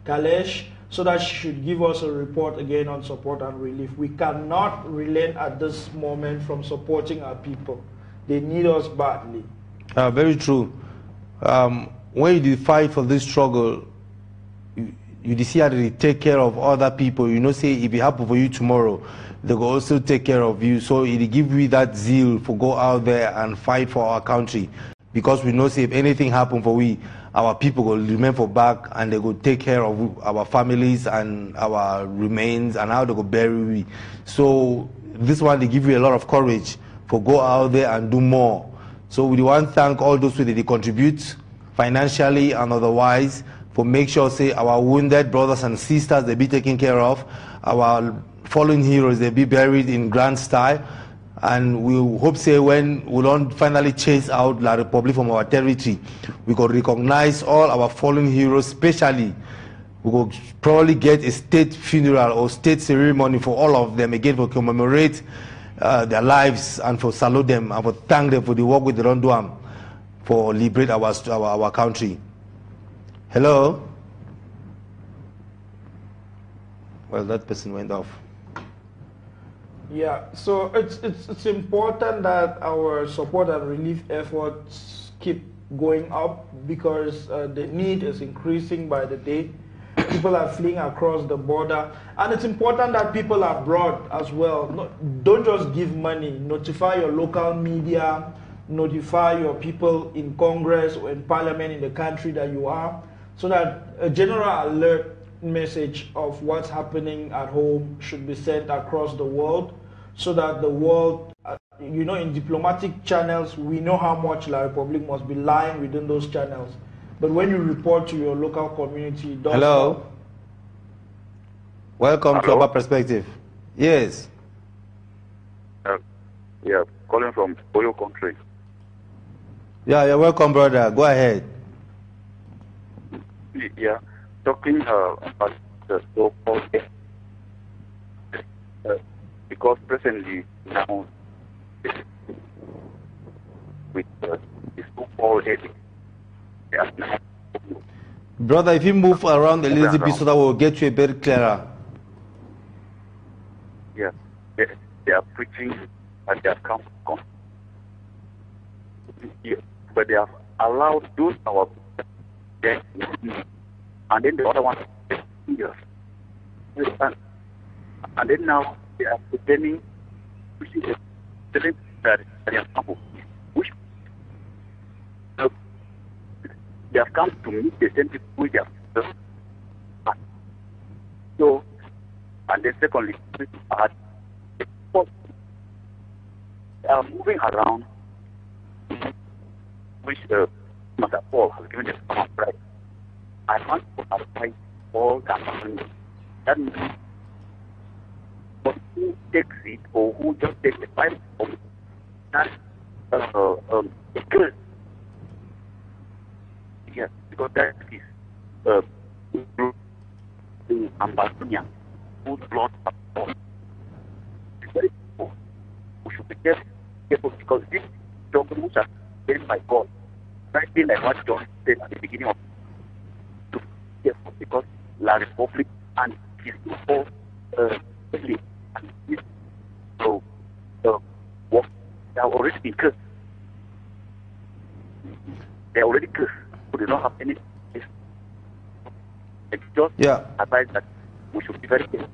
Kalesh, so that she should give us a report again on support and relief. We cannot relent at this moment from supporting our people. They need us badly. Very true. When you fight for this struggle, you see how they take care of other people. You know, say if it happen for you tomorrow, they will also take care of you. So it give you that zeal for go out there and fight for our country. Because we know, say if anything happen for we, our people will remain for back, and they will take care of our families and our remains and how they go bury we. So this one, they give you a lot of courage for go out there and do more. So we want to thank all those who they contribute financially and otherwise for make sure, say, our wounded brothers and sisters, they be taken care of. Our fallen heroes, they be buried in grand style. And we hope, say, when we don't finally chase out La Republic from our territory, we could recognize all our fallen heroes, especially we could probably get a state funeral or state ceremony for all of them, again, for commemorate their lives and for salute them and for thank them for the work we don't do for liberate our country. Hello? Well, that person went off. Yeah, so it's important that our support and relief efforts keep going up because the need is increasing by the day. People are fleeing across the border, and it's important that people abroad as well don't just give money. Notify your local media, notify your people in Congress or in Parliament in the country that you are, so that a general alert message of what's happening at home should be sent across the world, so that the world, in diplomatic channels, we know how much La Republic must be lying within those channels. But when you report to your local community, don't Hello. stop. Welcome to Hello? Ambaperspective. Yes. Yeah, calling from Oyo country. Yeah, you're welcome, brother. Go ahead. Yeah, talking about the so-called because presently now with the so-called Brother, if you move around a little bit so that we'll get you a bit clearer. yeah, they are preaching and they have come, yeah, but they have allowed those our and then the other one years. And then now they are pretending which is telling that they have come, which they have come to meet the same people with them. So, and then secondly, they are moving around, which Mr. Paul has given us some right. I want to advise all government. That means who takes it or who just takes the fight of that good. Yes, because that is the Ambassador whose blood are very poor. We should be careful because these documents are given by God. Exactly like what John said at the beginning of to be careful because La Republic and his people and his work, they are already been cursed. They are already cursed, so they don't have any. It's just advice that we should be very careful.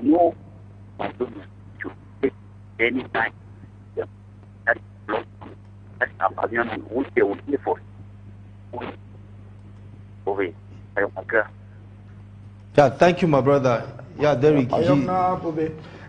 No, I don't should take any time. Yeah. That's a million which they will pay for. Yeah, thank you, my brother. Yeah, Derek.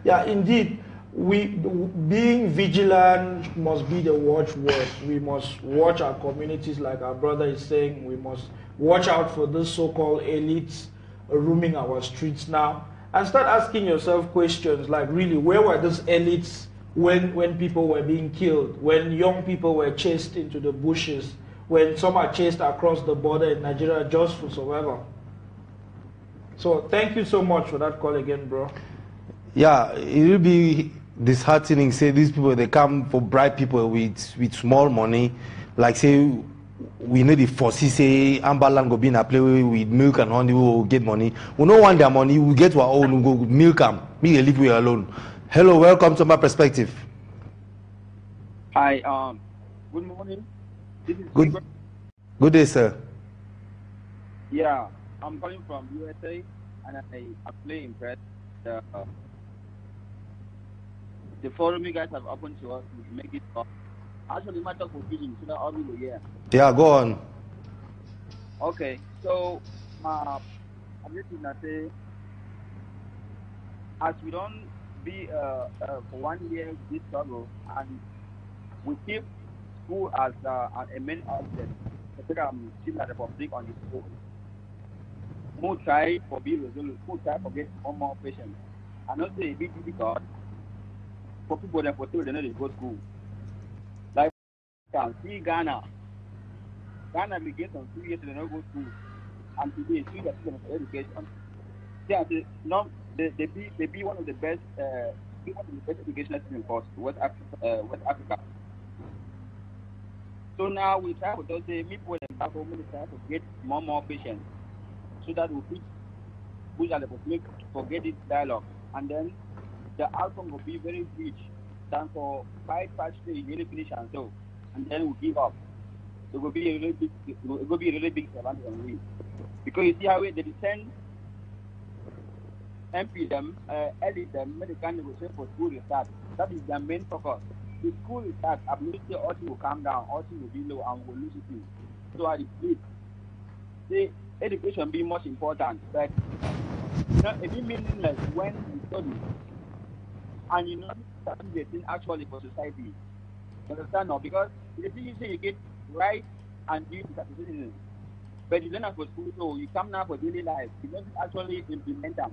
Yeah, indeed. Being vigilant must be the watchword. We must watch our communities, like our brother is saying. We must watch out for these so-called elites roaming our streets now, and start asking yourself questions like, really, where were those elites when people were being killed, when young people were chased into the bushes, when some are chased across the border in Nigeria just for survival? So thank you so much for that call again, bro. Yeah, it will be disheartening. Say these people, they come for bribe people with small money, like say we need the foresee say Amberland go be in a play with milk and honey, we will get money. We don't want their money, we get our own, we go milk them, me they live with alone. Hello, welcome to Ambaperspective. Hi, good morning. This is Good day, sir. Yeah, I'm calling from USA, and I'm really impressed. The forum you guys have opened to us to make it up. Actually, matter for feeling, so that I'll be here. Yeah, go on. Okay, so I'm just gonna say, as we don't be for 1 year this struggle, and we keep school as a main object. Still the Republic on its own. Who try for be resolute, who try for get one more patient. I know say it be difficult for people that for sure they know they go to school. Like can see Ghana begins on 2 years they don't go to school, and today 3 years for education. Yeah, they be one of the best educational systems for West Africa. So now we try to just say people back home we try to get more patients so that we push at the public forget this dialogue, and then the outcome will be very rich than for 5 days really finish and so, and then we give up. It will be a really big, advantage on we, because you see how they send MP them, edit them, make the kind negotiate for school restart. That is their main focus. The school restart, ability also will come down, also will be low, and we'll lose it. So I believe the education be much important, but it be meaningless when you study and you know something they think actually for society. You understand now? Because the thing you say you get right and duty as a citizen, but you learn for school, so you come now for daily life. You don't actually implement them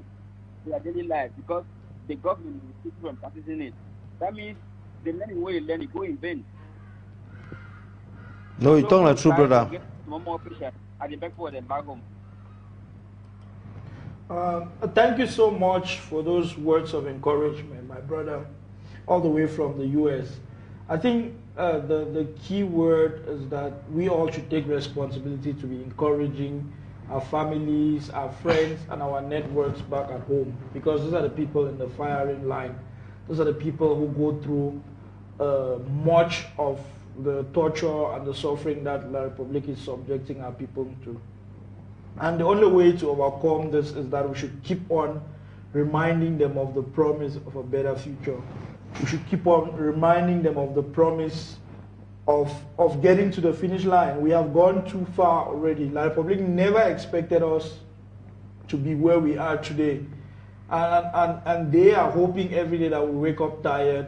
to their daily life because the government is keep from practicing it. That means the learning way you learn it go in vain. No, you're talking like true, brother. Get more patient at the back for them back home. Thank you so much for those words of encouragement, my brother, all the way from the US. I think the key word is that we all should take responsibility to be encouraging our families, our friends, and our networks back at home, because those are the people in the firing line. Those are the people who go through much of the torture and the suffering that La Republic is subjecting our people to. And the only way to overcome this is that we should keep on reminding them of the promise of a better future. We should keep on reminding them of the promise of getting to the finish line. We have gone too far already. La Republic never expected us to be where we are today. And they are hoping every day that we wake up tired.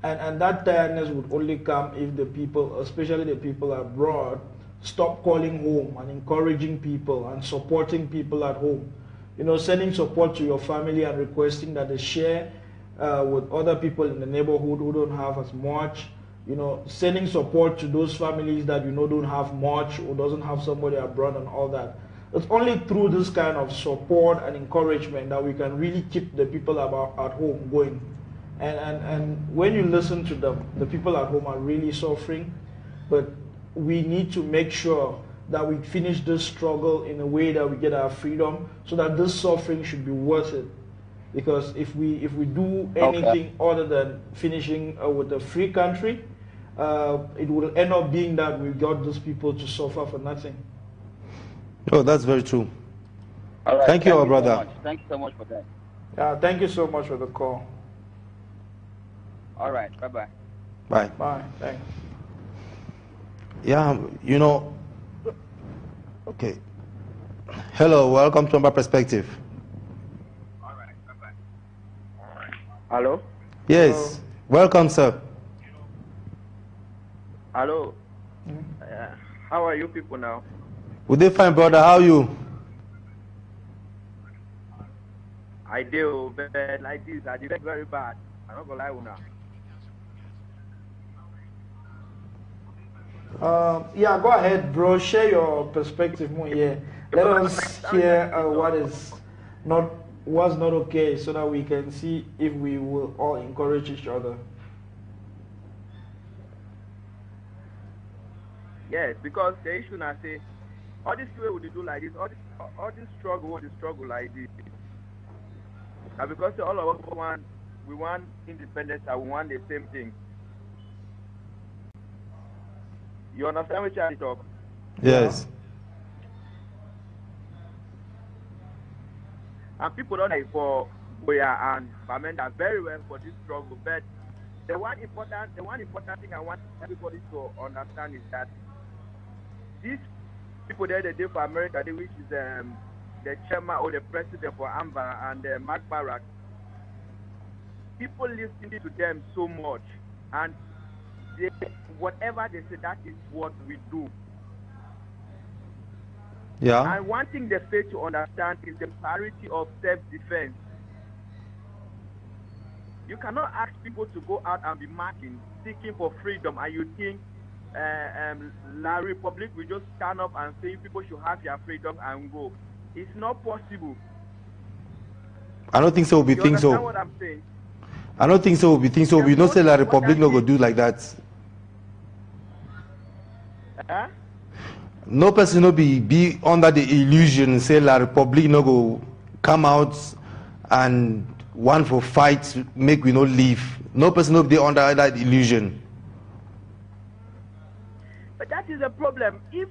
And that tiredness would only come if the people, especially the people abroad, stop calling home and encouraging people and supporting people at home. You know, sending support to your family and requesting that they share with other people in the neighborhood who don't have as much. You know, sending support to those families that you know don't have much or doesn't have somebody abroad and all that. It's only through this kind of support and encouragement that we can really keep the people at home going. And when you listen to them, the people at home are really suffering, but we need to make sure that we finish this struggle in a way that we get our freedom, so that this suffering should be worth it. Because if we do anything other than finishing with a free country, it will end up being that we got those people to suffer for nothing. Oh, that's very true. All right, thank you, our brother. So thank you so much for that. Thank you so much for the call. All right, bye-bye. Bye. Bye, thanks. Yeah, you know, okay. Hello, welcome to Ambaperspective. All right, bye-bye. Hello? Yes, welcome, sir. Hello? How are you people now? We did fine, brother. How are you? I do, but like this, I did very bad. I'm not gonna lie now. Yeah, go ahead, bro. Share your perspective more here. Let us hear what's not okay, so that we can see if we will all encourage each other. Yes, because the issue now say all this way would do like this, all this struggle like this. And because all of us we want independence and we want the same thing. You understand which I talk? Yes. And people don't like for Boya and Bamenda very well for this struggle. But the one important thing I want everybody to understand is that these people there they did for America, which is the chairman or the president for Amba and Mark Barak, people listening to them so much, and whatever they say, that is what we do. Yeah. And one thing they fail to understand is the priority of self-defense. You cannot ask people to go out and be marching, seeking for freedom, and you think La Republic will just stand up and say people should have their freedom and go. It's not possible. I don't think so. We think so. You understand what I'm saying? I don't think so. We think so. We don't say La Republic no go do like that. Huh? No person no be under the illusion say La Republic no go come out and one for fight, make we not leave. No person will be under that illusion. But that is a problem. If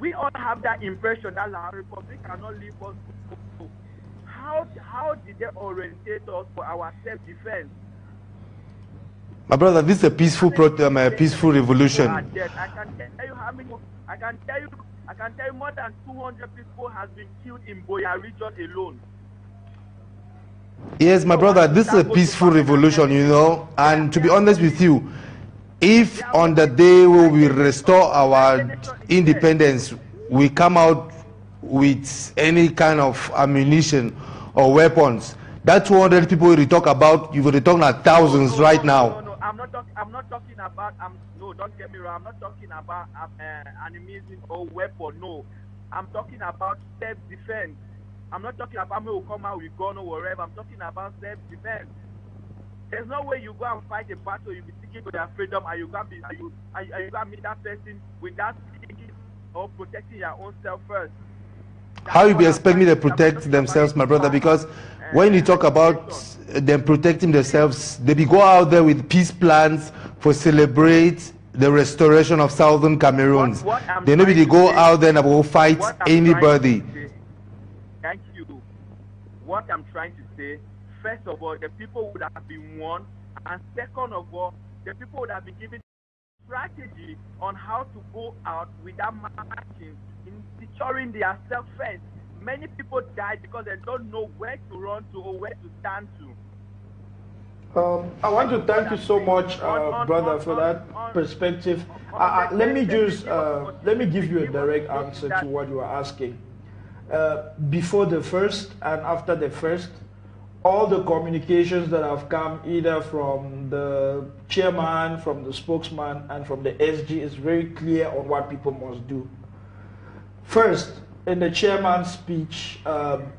we all have that impression that our republic cannot leave us, how did they orientate us for our self-defense? My brother, this is a peaceful peaceful revolution. I can tell you how many. I can tell you more than 200 people has been killed in Boya region alone. Yes, my brother, this is a peaceful revolution, you know. And to be honest with you, if on the day where we restore our independence, we come out with any kind of ammunition or weapons, that 200 people we talk about, you will talk about thousands right now. No, I'm not talking about. No, don't get me wrong. I'm not talking about animism or weapon. No, I'm talking about self-defense. I'm not talking about me who come out with gun or whatever. I'm talking about self-defense. There's no way you go and fight a battle, you be seeking for their freedom, and you gonna meet that person without seeking or protecting your own self first. How you be expect me to protect themselves, my brother? Because when you talk about them protecting themselves, they be go out there with peace plans for celebrate the restoration of southern Cameroons. They maybe they go out there and go fight anybody. Thank you. What I'm trying to say, first of all, the people would have been won, and second of all, the people would have been given strategy on how to go out without marching, in securing their self-defense. Many people died because they don't know where to run to or where to stand to. I want to thank you so much, brother, for that perspective. Let me give you a direct answer to what you are asking. Before the first and after the first, all the communications that have come either from the chairman, from the spokesman, and from the SG is very clear on what people must do. First, in the chairman's speech,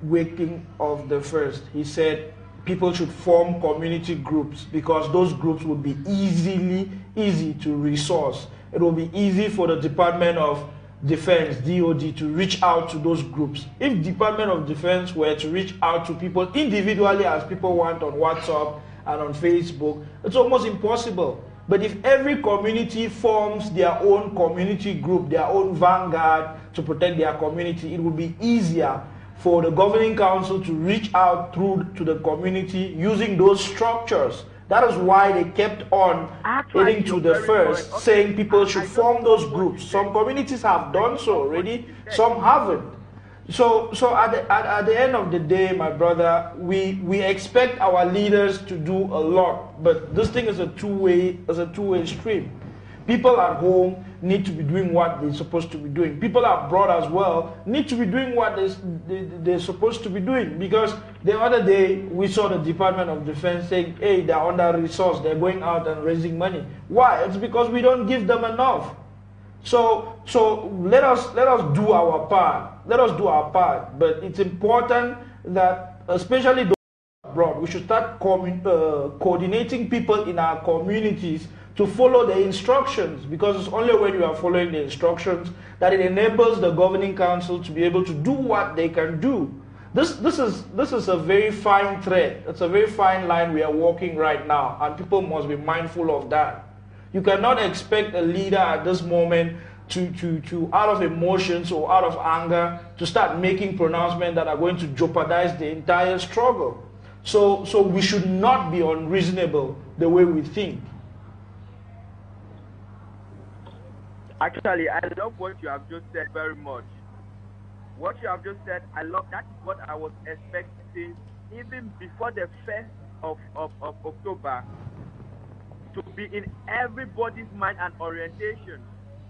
waking of the first, he said people should form community groups because those groups would be easy to resource. It will be easy for the Department of Defense, DOD, to reach out to those groups. If Department of Defense were to reach out to people individually as people want on WhatsApp and on Facebook, it's almost impossible. But if every community forms their own community group, their own vanguard to protect their community, it will be easier for the governing council to reach out through to the community using those structures. That is why they kept on heading to the first, saying people should form those groups. Some communities have done so already, some haven't. So at the end of the day, my brother, we expect our leaders to do a lot, but this thing is a two-way stream. People at home need to be doing what they're supposed to be doing. People abroad as well need to be doing what they're supposed to be doing. Because the other day we saw the Department of Defense saying, hey, they're under-resourced, they're going out and raising money. Why? It's because we don't give them enough. So let us do our part. Let us do our part. But it's important that, especially those abroad, we should start coordinating people in our communities to follow the instructions, because it's only when you are following the instructions that it enables the governing council to be able to do what they can do. This is a very fine thread. It's a very fine line we are walking right now, and people must be mindful of that. You cannot expect a leader at this moment to out of emotions or out of anger to start making pronouncements that are going to jeopardize the entire struggle. So we should not be unreasonable the way we think. Actually, I love what you have just said very much. What you have just said, I love. That's what I was expecting even before the 1st of October to be in everybody's mind and orientation.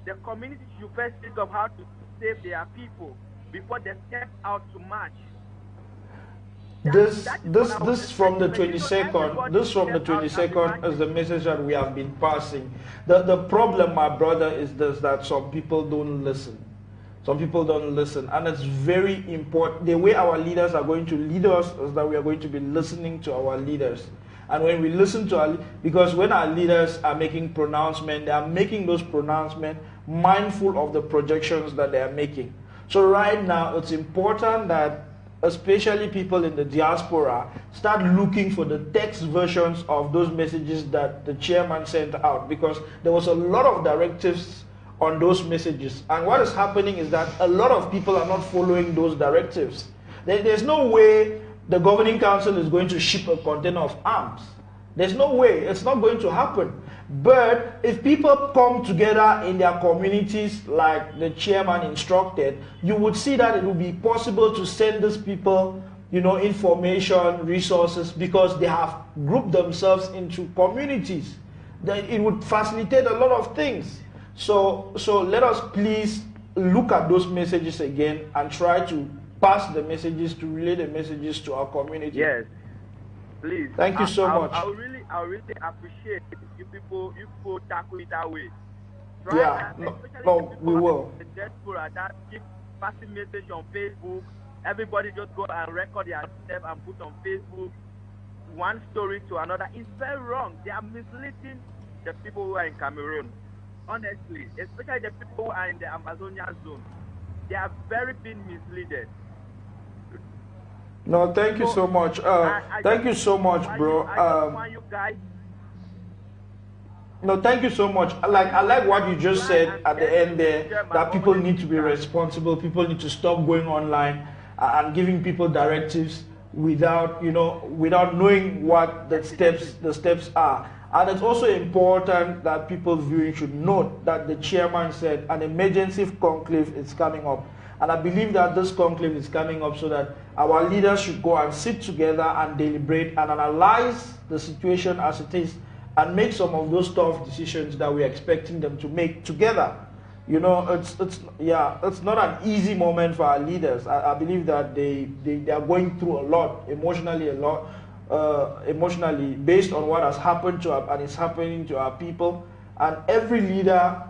The community should first think of how to save their people before they step out to march. This from the 22nd. This from the 22nd is the message that we have been passing. The problem, my brother, is this: that some people don't listen. Some people don't listen, and it's very important. The way our leaders are going to lead us is that we are going to be listening to our leaders. And when we listen to because when our leaders are making pronouncements, they are making those pronouncements mindful of the projections that they are making. So right now, it's important that especially people in the diaspora, start looking for the text versions of those messages that the chairman sent out, because there was a lot of directives on those messages. And what is happening is that a lot of people are not following those directives. There's no way the governing council is going to ship a container of arms. There's no way. It's not going to happen. But if people come together in their communities like the chairman instructed, you would see that it would be possible to send these people, you know, information, resources, because they have grouped themselves into communities. Then it would facilitate a lot of things. So let us please look at those messages again and try to pass the messages, to relay the messages to our community. Yes, please. Thank you so much. I really appreciate you people tackle it that way. Yeah, we will. The diaspora that keep passing message on Facebook. Everybody just go and record themselves and put on Facebook one story to another. It's very wrong. They are misleading the people who are in Cameroon. Honestly, especially the people who are in the Amazonian zone. They are very being misled. No, thank you so much. Thank you so much, bro. No, thank you so much. I like what you just said at the end there, that people need to be responsible. People need to stop going online and giving people directives without knowing what the steps are. And it's also important that people viewing should note that the chairman said an emergency conclave is coming up. And I believe that this conclave is coming up so that our leaders should go and sit together and deliberate and analyze the situation as it is and make some of those tough decisions that we're expecting them to make together. You know, it's not an easy moment for our leaders. I believe that they are going through a lot, emotionally based on what has happened to and is happening to our people. And every leader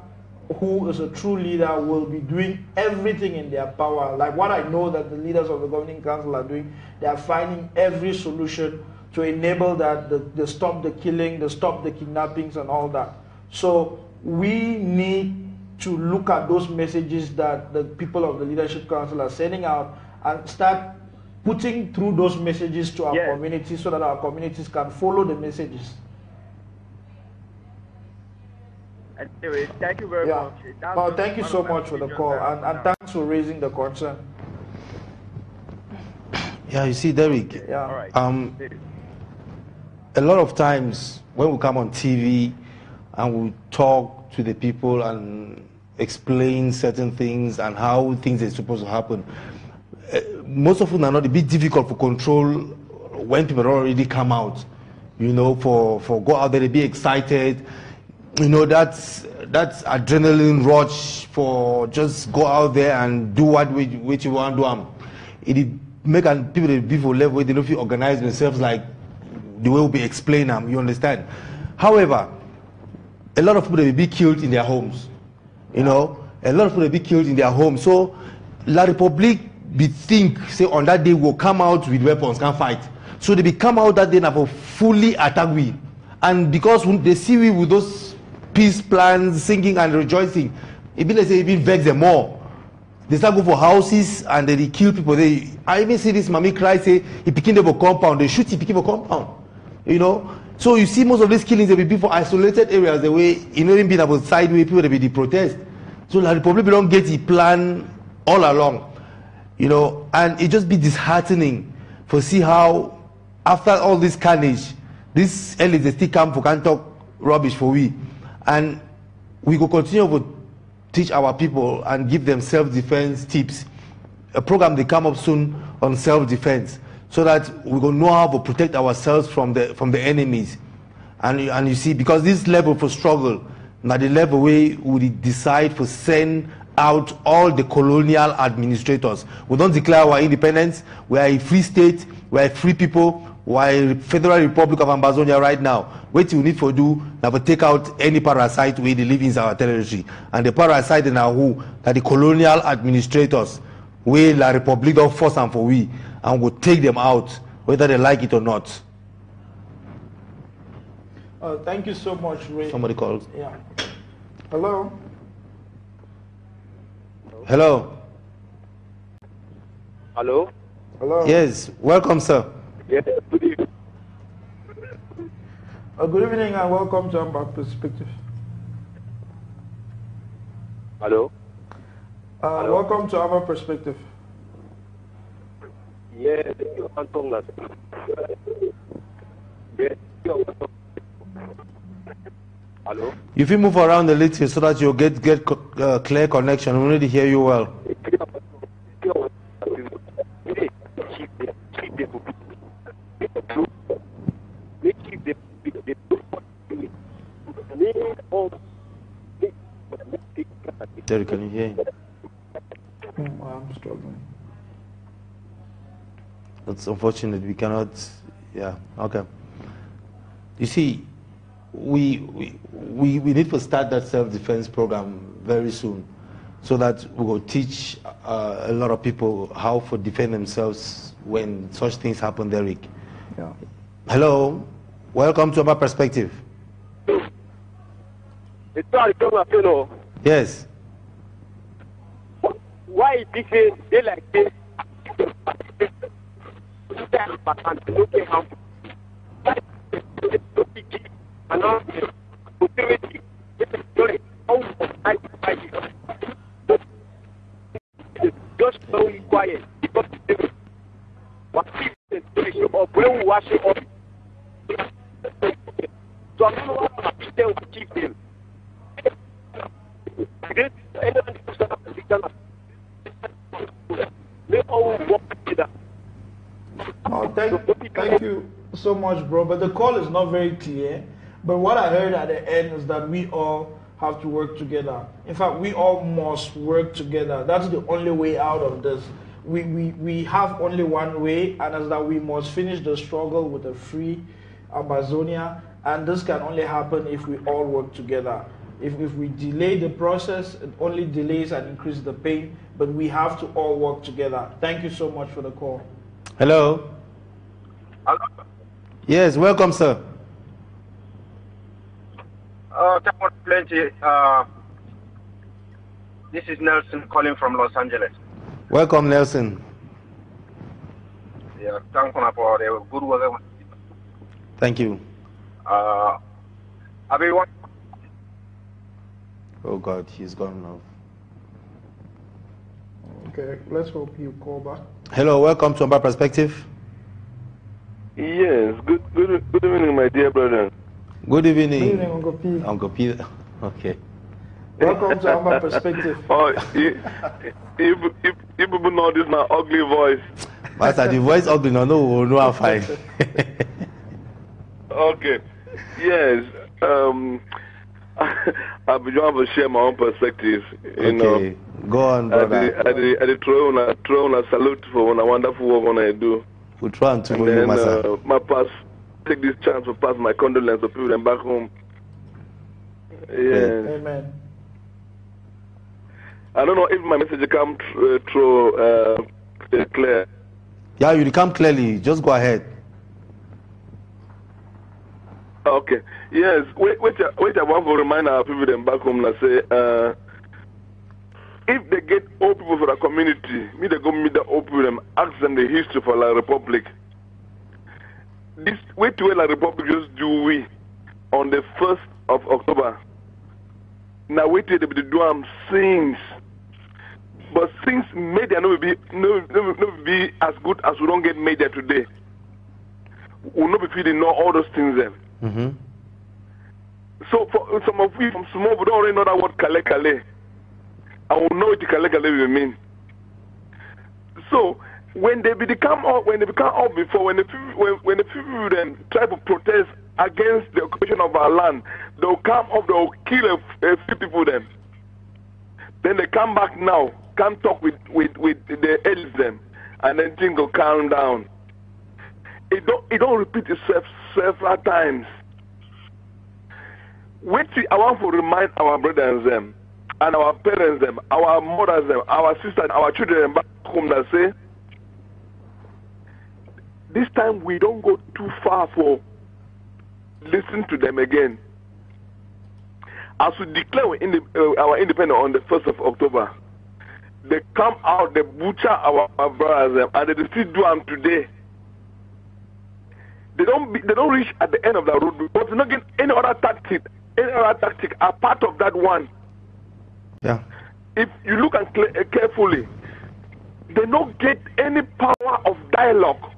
who is a true leader will be doing everything in their power. Like what I know that the leaders of the governing council are doing, they are finding every solution to enable that, they stop the killing, they stop the kidnappings and all that. So we need to look at those messages that the people of the leadership council are sending out and start putting through those messages to our communities so that our communities can follow the messages. Anyway, thank you very much. Well, thank you so much for the call, and thanks for raising the concern. Yeah, you see, Derek, All right. A lot of times when we come on TV and we talk to the people and explain certain things and how things are supposed to happen, most of them are not a bit difficult to control when people already come out, you know, for go out there, they be excited. You know, that's adrenaline rush for just go out there and do what you want to do. It make people be for level where they don't feel organize themselves like the way we be explain them. You understand? However, a lot of people will be killed in their homes. You know, a lot of people will be killed in their homes. So, La Republique be think say on that day will come out with weapons, can fight. So they be come out that day and have fully attack we, and because when they see we with those peace plans, singing and rejoicing, it be like say even vex them more. They start go for houses and they kill people. I even see this mommy cry say he picking them for compound. They shoot he picking for compound. You know, so you see most of these killings they be for isolated areas. The way you know even being about side way people they be the protest. So the Republic don't get the plan all along. You know, and it just be disheartening for see how after all this carnage, this elites they still come for can talk rubbish for we. And we will continue to teach our people and give them self-defense tips. A program they come up soon on self-defense, so that we will know how to protect ourselves from the enemies. And you see, because this level for struggle, now the level where we decide to send out all the colonial administrators. We don't declare our independence. We are a free state. We are a free people. We are a Federal Republic of Ambazonia right now. What you need to do now to take out any parasite where they live in our territory. And the parasite in our who that the colonial administrators where La Republic don't force them for we, and we'll take them out whether they like it or not. Thank you so much, Ray. Somebody called. Yeah. Hello. Hello. Hello. Hello. Yes, welcome, sir. Yes, good evening. Good evening and welcome to Ambaperspective. Hello? Welcome to Ambaperspective. Yes, you are talking. Yes, you are talking. Hello? If you move around a little so that you get clear connection, we need to hear you well. Terry, can you hear him? I'm struggling. That's unfortunate. We cannot. Yeah. Okay. You see, we need to start that self-defense program very soon, so that we will teach a lot of people how to defend themselves when such things happen, Derek. Yeah. Hello. Welcome to Ambaperspective. Yes. Why is this they like this? Just very quiet because what if the situation of when we wash it up? So I don't know what to tell to keep them. Oh, thank you so much, bro. But the call is not very clear. But what I heard at the end is that we all have to work together. In fact, we all must work together. That's the only way out of this. We have only one way, and that's that we must finish the struggle with a free Amazonia. And this can only happen if we all work together. If we delay the process, it only delays and increases the pain. But we have to all work together. Thank you so much for the call. Hello. Hello? Yes, welcome, sir. Plenty. This is Nelson calling from Los Angeles. Welcome, Nelson. Yeah, thank you for the good work. Thank you. Everyone. Oh God, he's gone now. Okay, let's hope you call back. Hello, welcome to Ambaperspective. Yes, good evening, my dear brother. Good evening. Good evening, Uncle P. Uncle P. Okay. Welcome to Ambaperspective. Oh, if people know this my ugly voice. Master, the voice ugly, no, I'm fine. Okay. Yes. I've been trying to share my own perspective. You know. Go on, brother. I throw on a salute for one wonderful work when I do. We'll try and and then, my past, take this chance to pass my condolences to people and back home. Yeah. Amen. I don't know if my message come through clear. Yeah, you come clearly. Just go ahead. Okay. Yes. Wait. I want to remind our people them back home and say, if they get old people for the community, me they go meet the old people them, ask them the history for La Republic. This wait till La Republic just do we on the 1st of October. Now wait till they do since. But since media no be as good as we don't get media today, we'll not be feeling know all those things then. Mm-hmm. So for some of we from small, we don't already know that word kale. I will know what kale will mean. So when they become up before, when the people then try to protest against the occupation of our land, they'll come up, they'll kill a few people then. Then they come back now, come talk with the elders then, and then things will calm down. It don't repeat itself several times. I want to remind our brothers them, and our parents them, our mothers them, our sisters, our children back home that say, this time we don't go too far for listen to them again. As we declare our independence on the 1st of October, they come out, they butcher our brothers, and they still do them today. They don't reach at the end of the road because they're not getting any other tactic are part of that one. Yeah. If you look and carefully, they don't get any power of dialogue.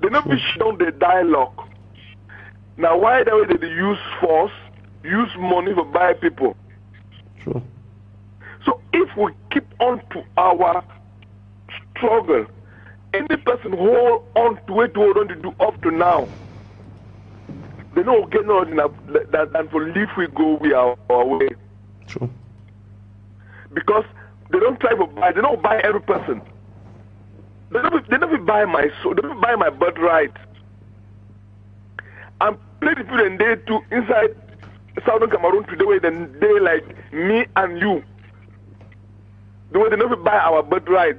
They don't be shown the dialogue. Now, why do they use force, use money to buy people? True. So if we keep on to our struggle, any person hold on to what we want to do up to now, they don't get no enough than for live we go our way. True. Because they don't try to buy, they don't buy every person. They never buy my soul, they never buy my birthright. And plenty people in there too inside Southern Cameroon today where they like me and you. The way they never buy our birthright.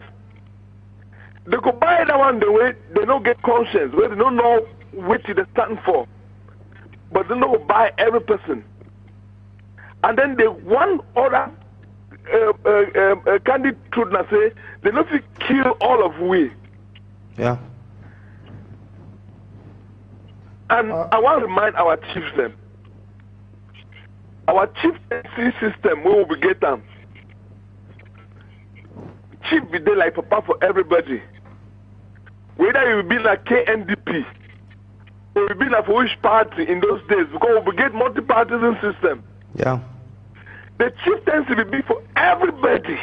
They could buy that one the way they don't get conscience, where they don't know what they stand for. But they don't buy every person. And then they one other candid truth now say they don't kill all of we. Yeah. And I want to remind our chiefs them. Our chieftaincy system where we get them. Chief be there like papa for everybody. Whether you be like KNDP or you be like for which party in those days, because we get multi-partisan system. Yeah. The chieftaincy will be for everybody.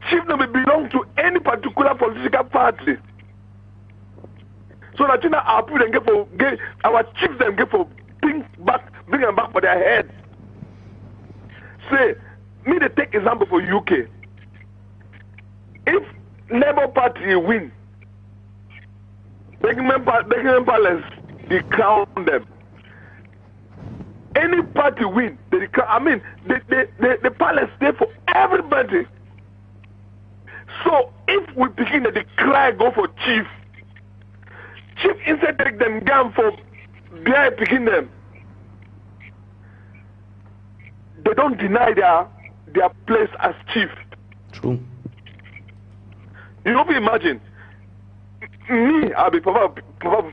Chief never belong to any particular political party. So that you know our people get our chiefs them get for bring them back for their head. Say, me they take example for UK. If Labour Party win, Buckingham Palace, they crown them. Any party win, they crown. I mean, the palace there for everybody. So if we begin to cry, go for chief instead take them down for their picking them. They don't deny their place as chief. True. You don't imagine me. I'll be probably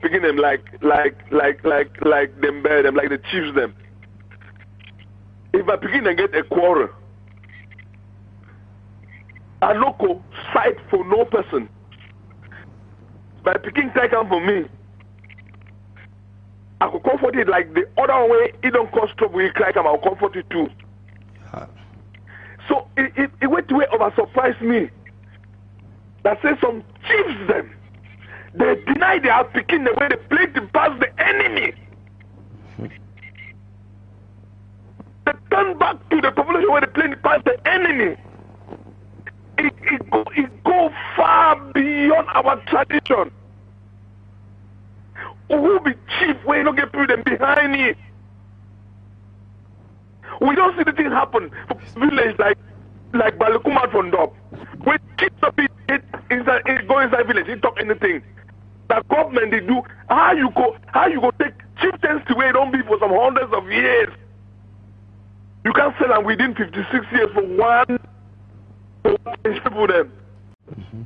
picking them like them bear them like the chiefs them. If I begin and get a quarrel, I no go fight for no person. By picking taken for me, I could comfort it like the other way. It don't cause trouble. You cry, I'll comfort it too. So it went way over surprise me. That says some chiefs them. They deny they are picking the way they play to pass the enemy. They turn back to the population where they play to pass the enemy. It go far beyond our tradition. Who will be chief when you don't get people them behind it? We don't see the thing happen for village like Balukuma Fondop. When chiefs of it go inside village, he talk anything. The government they do, how you go take chieftains to where it don't be for some hundreds of years. You can't sell them within 56 years for one people them. Mm-hmm.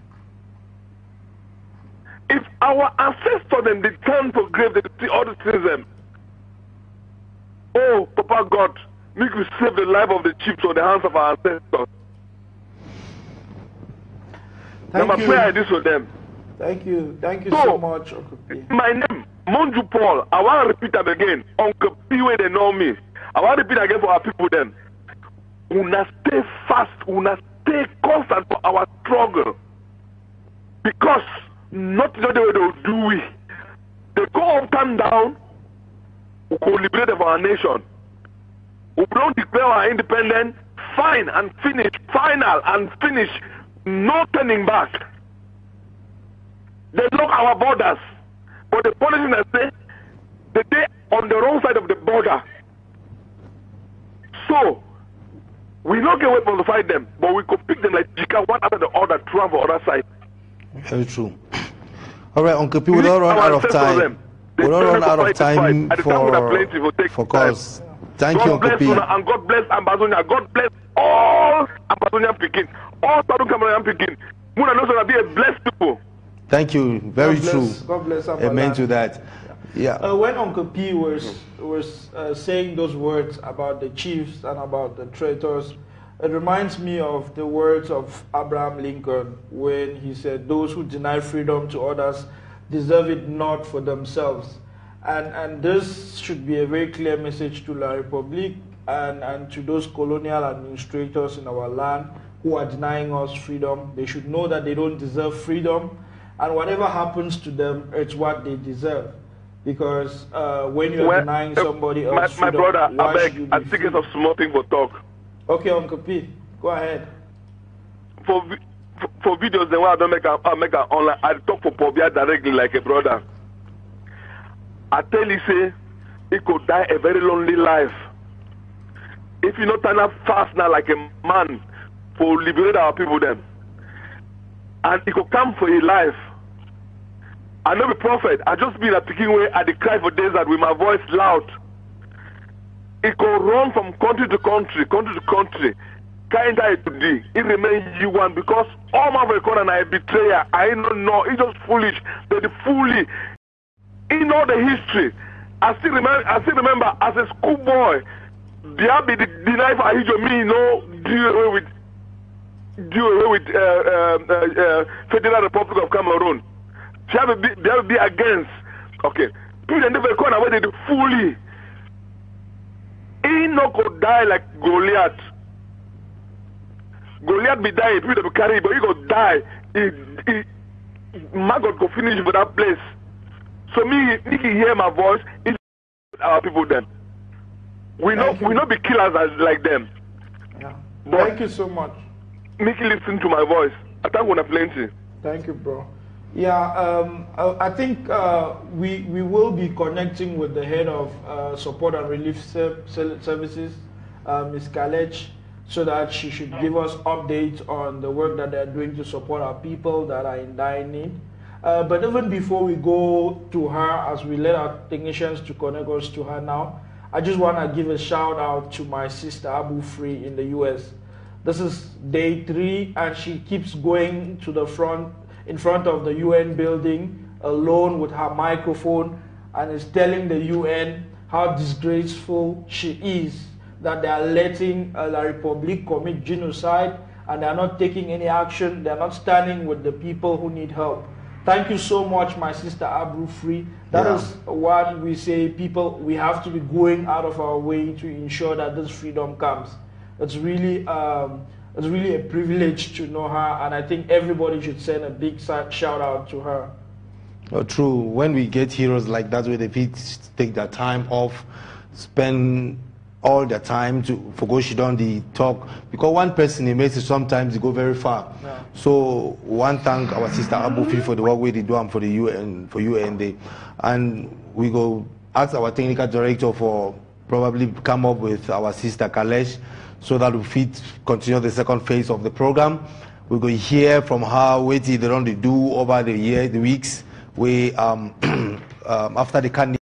If our ancestors them they turn for grave, they see all the things them. Oh, Papa God, make you save the life of the chiefs on the hands of our ancestors. Thank you. Prayer this for them. Thank you so much, Uncle P. My name, Monju Paul. I want to repeat them again. Uncle P, where they know me. I want to repeat again for our people then. Una stay fast, una stay constant for our struggle. Because not the way they will do it. They go up and down, we will liberate our nation. We don't declare our independence, fine and finish, final and finish, no turning back. They lock our borders, but the politicians say that they on the wrong side of the border. So we not get weapons to fight them, but we could pick them like Jika one after the other, through the other side. Very true. All right, Uncle P, we don't run out of time. We don't run out of time for calls. Thank you, Uncle P. And God bless Ambazonia. God bless all Nigerian picking. Muna knows gonna be a blessed people. Thank you. Very God true. bless, God bless Amen to that. Yeah. When Uncle P was saying those words about the chiefs and about the traitors, it reminds me of the words of Abraham Lincoln when he said, "Those who deny freedom to others deserve it not for themselves." And this should be a very clear message to La Republique and to those colonial administrators in our land who are denying us freedom. They should know that they don't deserve freedom, and whatever happens to them, it's what they deserve. Because when you are denying somebody else freedom, my brother, why I beg, should you I be think free? it's a small thing for talk. Okay, Uncle P, go ahead. For videos, then when I don't make an online, I talk for Pobia directly like a brother. I tell you, say, he could die a very lonely life. If you not turn up fast now like a man for liberate our people then. And he could come for his life. I know the prophet, I just been a picking way at the cry for days that with my voice loud. He could run from country to country, kind of today. He remains you one because all my record and I betrayer. I don't know. It's just foolish. They're the fully. In all the history, I still remember as a schoolboy, there be the deny for Ahijo me, do away with Federal Republic of Cameroon. There will be against. Okay, people never come away. They fully. He not go die like Goliath. Goliath be die, people will carry, but he go die. My God go finish for that place. So me can hear my voice. It's our people then. We not be killers like them. Yeah. But thank you so much. Make listen to my voice. I think we're plenty. Thank you, bro. Yeah, I think we will be connecting with the head of support and relief services, Ms. Kalech, so that she should give us updates on the work that they're doing to support our people that are in dire need. But even before we go to her, as we let our technicians to connect us to her now, I just want to give a shout out to my sister F.R.A in the US. This is day 3 and she keeps going to the front, in front of the UN building alone with her microphone and is telling the UN how disgraceful she is that they are letting La Republique commit genocide and they are not taking any action. They are not standing with the people who need help. Thank you so much, my sister F.R.A. That is what we say, people, we have to be going out of our way to ensure that this freedom comes. It's really a privilege to know her, and I think everybody should send a big shout out to her. True. When we get heroes like that, where they take their time off, spend all their time to go she done the talk, because one person in message sometimes they go very far. Yeah. So one thank our sister F.R.A for the work we they do and for the UN and we go ask our technical director for probably come up with our sister Kalech so that we fit continue the second phase of the program. We go hear from her what they don't do over the weeks. We after the candidate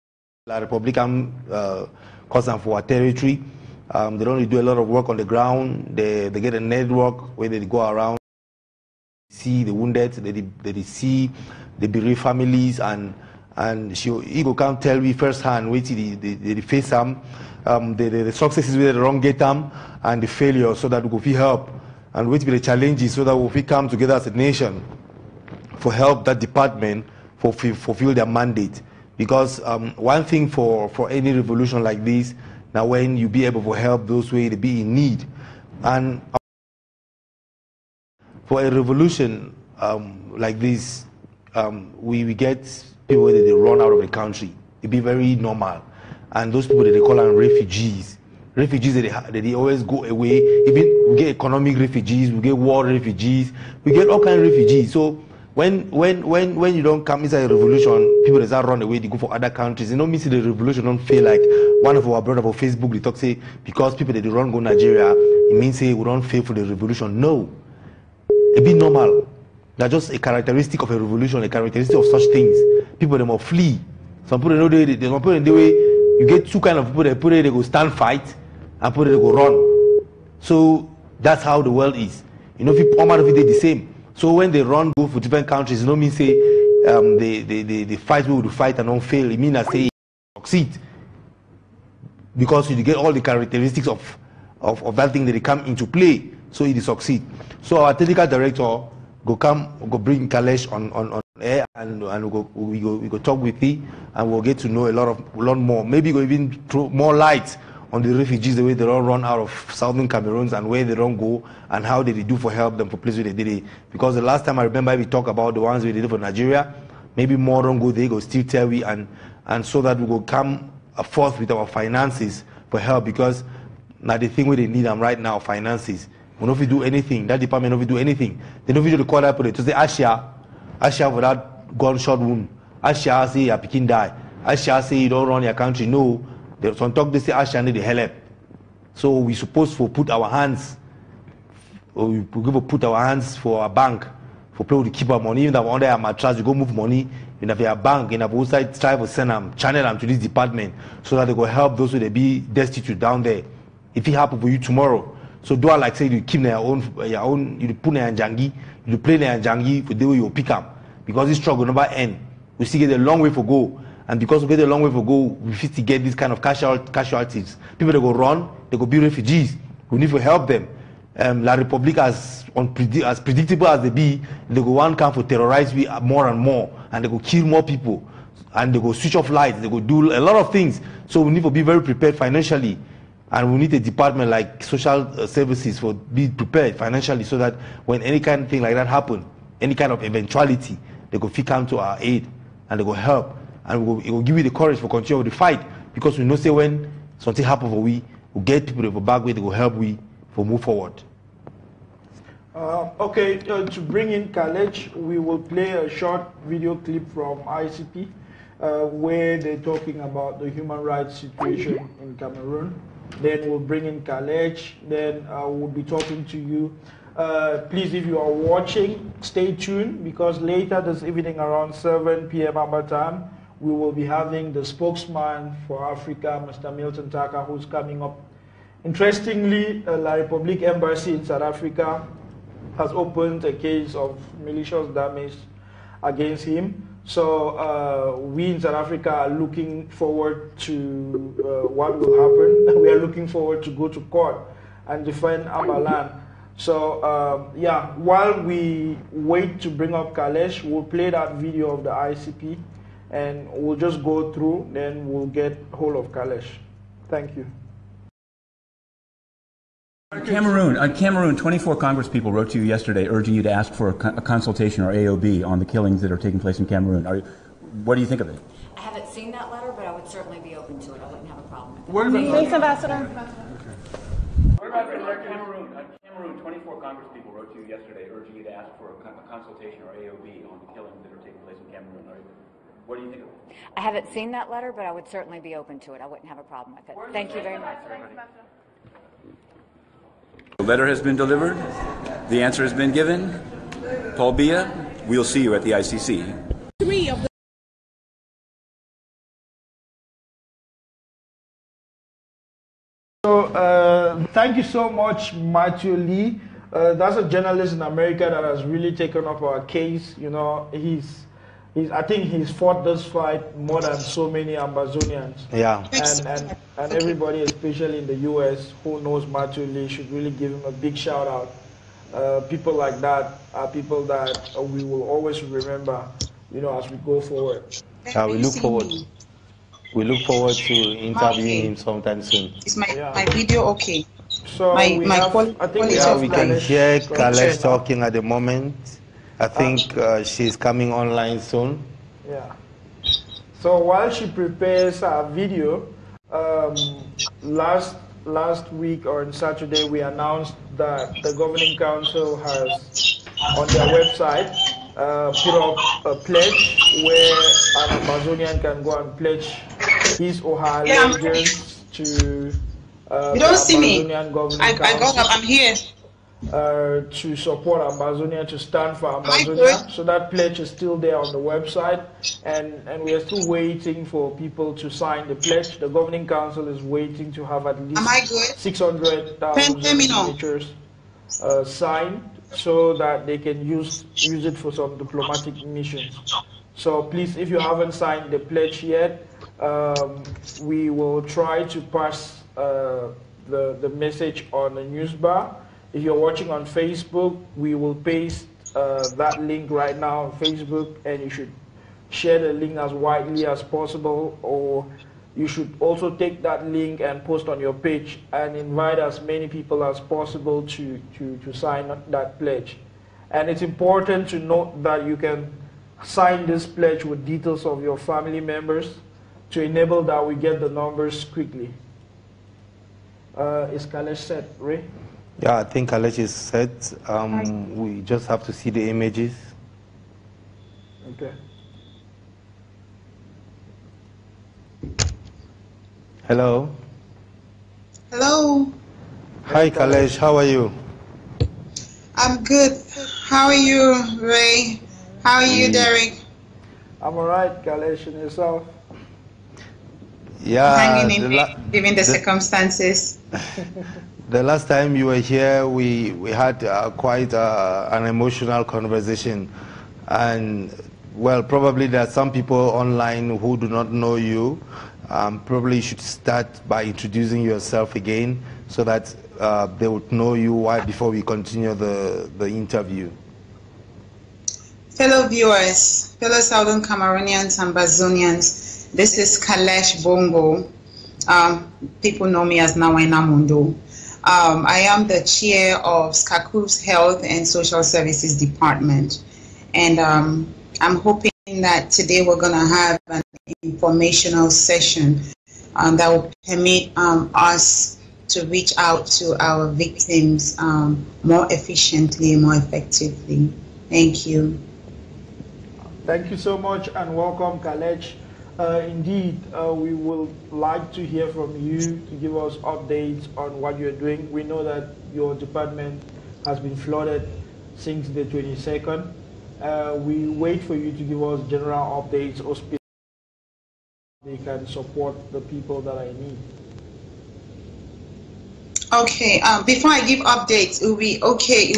La Republican cousin for our territory, they don't do a lot of work on the ground. They get a network where they go around, see the wounded, they see the bereaved families, and he go come tell me firsthand what they face them, the successes where they don't get them, and the failure, so that we go help, and what be the challenges, so that we come together as a nation for help that department fulfill their mandate. Because one thing for any revolution like this, now when you be able to help those who be in need, and for a revolution like this, we get people that they run out of the country. It be very normal, and those people that they call them refugees. Refugees they always go away. Even we get economic refugees, we get war refugees, we get all kinds of refugees. So when you don't come inside a revolution, people that run away, they go for other countries. You know, me see the revolution don't feel like one of our brothers on Facebook, they talk say because people that they run go Nigeria, it means say we don't fail for the revolution. No, it be normal. That's just a characteristic of a revolution, a characteristic of such things. People they must flee. Some people know they put in the way. You get two kind of people that they go stand fight, and people they go run. So that's how the world is. You know, if you come out of it, they the same. So when they run go for different countries, you know, mean say they fight people to fight and don't fail. It means that say succeed because you get all the characteristics of that thing that they come into play. So it succeed. So our technical director go bring Kalesh on air and we go talk with him and we'll get to know a lot more. Maybe we'll even throw more light on the refugees, the way they don't run out of southern Cameroon and where they don't go and how they do for help them for places where they did it. Because the last time I remember we talked about the ones we did for Nigeria, maybe more don't go, they go still tell we and so that we will come forth with our finances for help because now the thing we they need them right now, finances. We don't do anything, that department don't do anything. They don't do the call up to say Asha for that gunshot wound. Asha say your Pekin die. Asha say you don't run your country. No. Some talk they say Asha need the help. So we supposed to put our hands, or we put our hands for a bank for people to keep our money. Even if under our mattress, you go move money. In a bank, in a website, try to send them, channel them to this department so that they will help those who they be destitute down there. If it happen for you tomorrow, so do I like say you keep your own, you put in jangi, you play in jangi for the way you pick up because this struggle never end. We still get a long way to go. And because we get a long way to go, we fit to get this kind of casualties. People that go run, they go be refugees. We need to help them. La Republic as predictable as they be, they go one camp for terrorize we more and more, and they go kill more people, and they go switch off lights, they go do a lot of things. So we need to be very prepared financially, and we need a department like social services for be prepared financially so that when any kind of thing like that happen, any kind of eventuality, they go fit come to our aid and they go help. And it will give you the courage for continue the fight because we know say when something happen for we get people to go back with, they will help we for move forward. To bring in Kalesh, we will play a short video clip from ICP where they're talking about the human rights situation in Cameroon. Then we'll bring in Kalesh, then we'll be talking to you. Please, if you are watching, stay tuned because later this evening around 7 p.m. Aba time, we will be having the spokesman for Africa, Mr. Milton Taka, who's coming up. Interestingly, La Republique Embassy in South Africa has opened a case of malicious damage against him. So we in South Africa are looking forward to what will happen. We are looking forward to go to court and defend our land. So while we wait to bring up Kalesh, we'll play that video of the ICP and we'll just go through, then we'll get hold of Kalesh. Thank you. Cameroon, 24 Congress people wrote to you yesterday urging you to ask for a consultation or AOB on the killings that are taking place in Cameroon. What do you think of it? I haven't seen that letter, but I would certainly be open to it. I wouldn't have a problem with it. What about Thanks, Ambassador. What about Cameroon, 24 Congress people wrote to you yesterday urging you to ask for a consultation or AOB on the killings that are taking place in Cameroon. What do you think of it? I haven't seen that letter, but I would certainly be open to it. I wouldn't have a problem with it. Thank you very much. The letter has been delivered. The answer has been given. Paul Biya, we'll see you at the ICC. So thank you so much, Matthew Lee. That's a journalist in America that has really taken up our case. You know, I think he's fought this fight more than so many Ambazonians. Yeah. And everybody, especially in the U.S., who knows Matthew Lee, should really give him a big shout out. People like that are people that we will always remember, you know, as we go forward. We look forward. We look forward to interviewing him sometime soon. Is my video okay? So I think we can hear Kalesh talking at the moment. I think she's coming online soon. Yeah. So while she prepares her video, last week or on Saturday we announced that the governing council has on their website put up a pledge where an Amazonian can go and pledge his or her allegiance to you don't see me. I got up. I'm here. To support Ambazonia, to stand for Ambazonia. So that pledge is still there on the website, and we are still waiting for people to sign the pledge. The governing council is waiting to have at least 600,000 signatures signed so that they can use it for some diplomatic missions. So please, if you haven't signed the pledge yet, we will try to pass the message on the news bar. If you're watching on Facebook, we will paste that link right now on Facebook, and you should share the link as widely as possible, or you should also take that link and post on your page and invite as many people as possible to sign that pledge. And it's important to note that you can sign this pledge with details of your family members to enable that we get the numbers quickly. Is Kalesh set, Ray? Yeah, I think Kalesh is set. We just have to see the images. Okay. Hello. Hello. Hi, Kalesh. How are you? I'm good. How are you, Ray? How are you, Derek? I'm alright, Kalesh, and yourself? Yeah. Hanging in there, given the circumstances. The last time you were here, we had quite an emotional conversation. And, well, probably there are some people online who do not know you. Probably you should start by introducing yourself again so that they would know you before we continue the interview. Fellow viewers, fellow Southern Cameroonians and Ambazonians, this is Kalesh Bongo. People know me as Nawaina Mundo. I am the chair of SCACU's Health and Social Services Department. And I'm hoping that today we're going to have an informational session that will permit us to reach out to our victims more efficiently, more effectively. Thank you. Thank you so much and welcome, Kalesh. Indeed, we would like to hear from you to give us updates on what you're doing. We know that your department has been flooded since the 22nd. We wait for you to give us general updates or specific they can support the people that I need. Okay, before I give updates, it will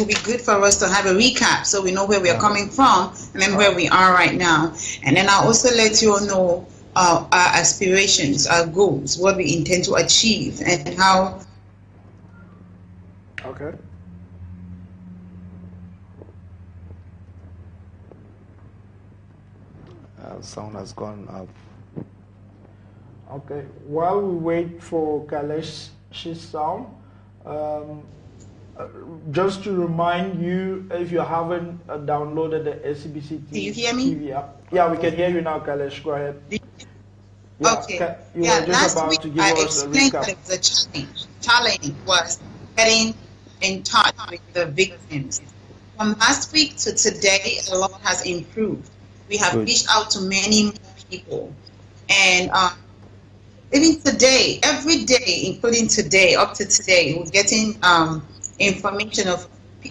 be good for us to have a recap so we know where we are coming from and then where we are right now. And then I'll also let you all know our aspirations, our goals, what we intend to achieve, and how. Okay. Sound has gone up. Okay, while we wait for Kalesh's sound, just to remind you, if you haven't downloaded the SCBC Do you hear me? TV app. Yeah, we can hear you now, Kalesh. Go ahead. Okay. You were just last about week to give I us a explained recap. that it was a challenge. Challenge was getting in touch with the victims. From last week to today, a lot has improved. We have reached out to many more people. And even today, every day, including today, up to today, we're getting information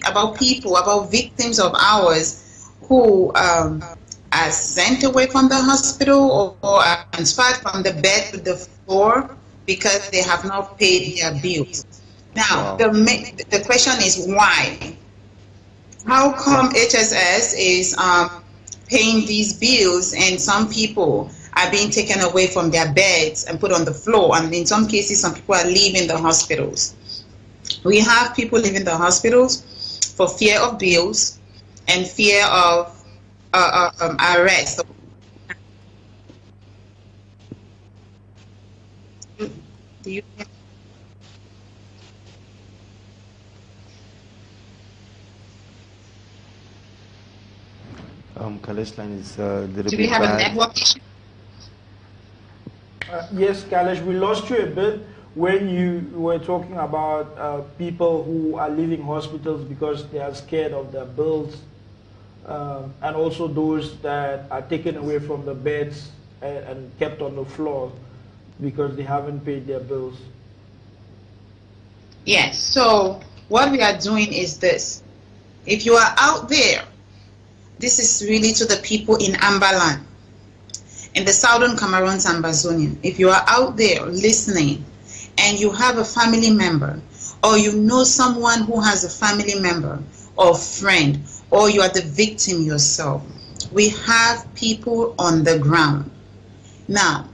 about people, about victims of ours who are sent away from the hospital or are transferred from the bed to the floor because they have not paid their bills. Now, the question is why? How come HSS is paying these bills and some people are being taken away from their beds and put on the floor, and in some cases some people are leaving the hospitals? We have people leaving the hospitals for fear of bills and fear of arrest. Do you Kalesh's line is a little do bit we have bad. a network issue? Yes, Kalesh, we lost you a bit when you were talking about people who are leaving hospitals because they are scared of their bills, and also those that are taken away from the beds and kept on the floor because they haven't paid their bills. Yes, so what we are doing is this. If you are out there, this is really to the people in Ambaland, in the Southern Cameroons and Ambazonia. If you are out there listening and you have a family member or you know someone who has a family member or friend, or you are the victim yourself, we have people on the ground. Now,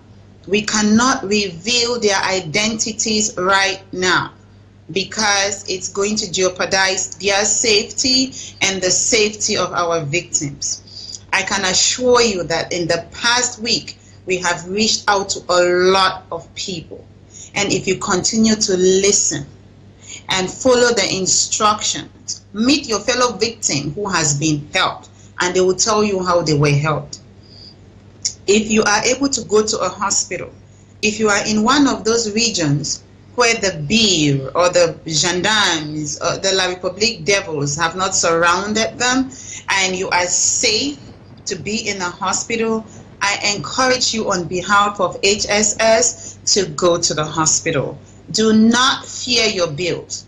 we cannot reveal their identities right now because it's going to jeopardize their safety and the safety of our victims. I can assure you that in the past week, we have reached out to a lot of people. And if you continue to listen and follow the instructions, meet your fellow victim who has been helped, and they will tell you how they were helped. If you are able to go to a hospital, if you are in one of those regions where the beer or the gendarmes or the La République devils have not surrounded them, and you are safe to be in a hospital, I encourage you on behalf of HSS to go to the hospital. Do not fear your bills.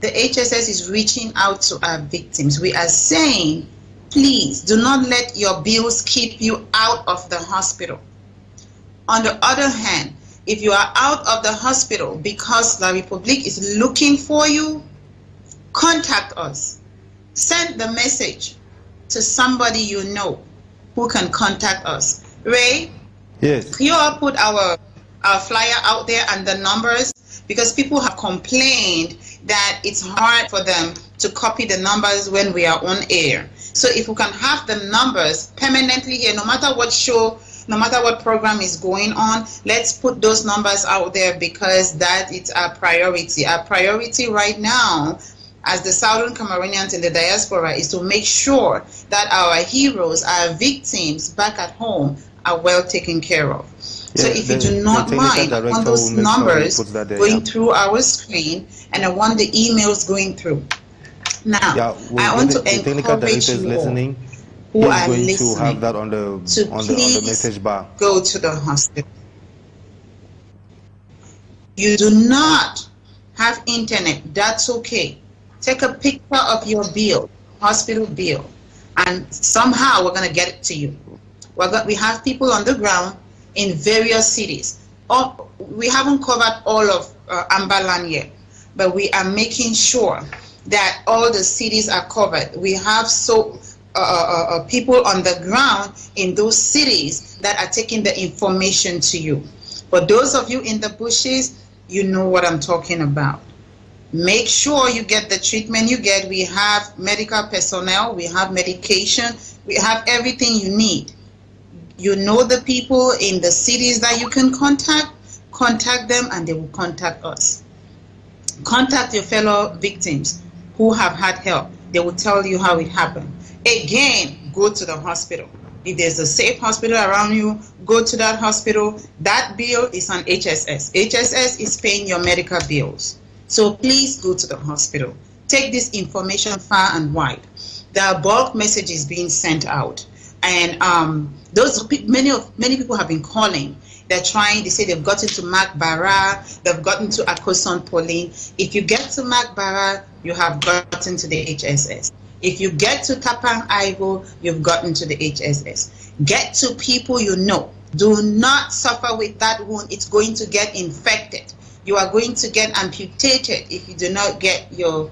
The HSS is reaching out to our victims. We are saying, please do not let your bills keep you out of the hospital. On the other hand, if you are out of the hospital because La République is looking for you, contact us. Send the message to somebody you know who can contact us. Ray? Yes. You all put our flyer out there and the numbers, because people have complained that it's hard for them to copy the numbers when we are on air. So if we can have the numbers permanently here, no matter what show, no matter what program is going on, let's put those numbers out there, because that is our priority. Our priority right now as the Southern Cameroonians in the diaspora is to make sure that our heroes, our victims back at home are well taken care of. So if you do not mind, I want those numbers going through our screen, and I want the emails going through. Now, I want to encourage you all who are listening to have that on the message bar. Go to the hospital. You do not have internet, that's okay. Take a picture of your bill, hospital bill, and somehow we're going to get it to you. We have people on the ground in various cities. We haven't covered all of Ambaland yet, but we are making sure that all the cities are covered. We have people on the ground in those cities that are taking the information to you. For those of you in the bushes, you know what I'm talking about. Make sure you get the treatment you get. We have medical personnel, we have medication, we have everything you need. You know the people in the cities that you can contact them, and they will contact us. Contact your fellow victims who have had help. They will tell you how it happened. Again, go to the hospital. If there's a safe hospital around you, go to that hospital. That bill is on HSS. HSS is paying your medical bills. So please go to the hospital. Take this information far and wide. There are bulk messages being sent out. And many people have been calling. They're trying, they say they've gotten to Ambaperspective, they've gotten to Akoson Pauline. If you get to Ambaperspective, you have gotten to the HSS. If you get to Tapang Ivo, you've gotten to the HSS. Get to people you know. Do not suffer with that wound. It's going to get infected. You are going to get amputated if you do not get your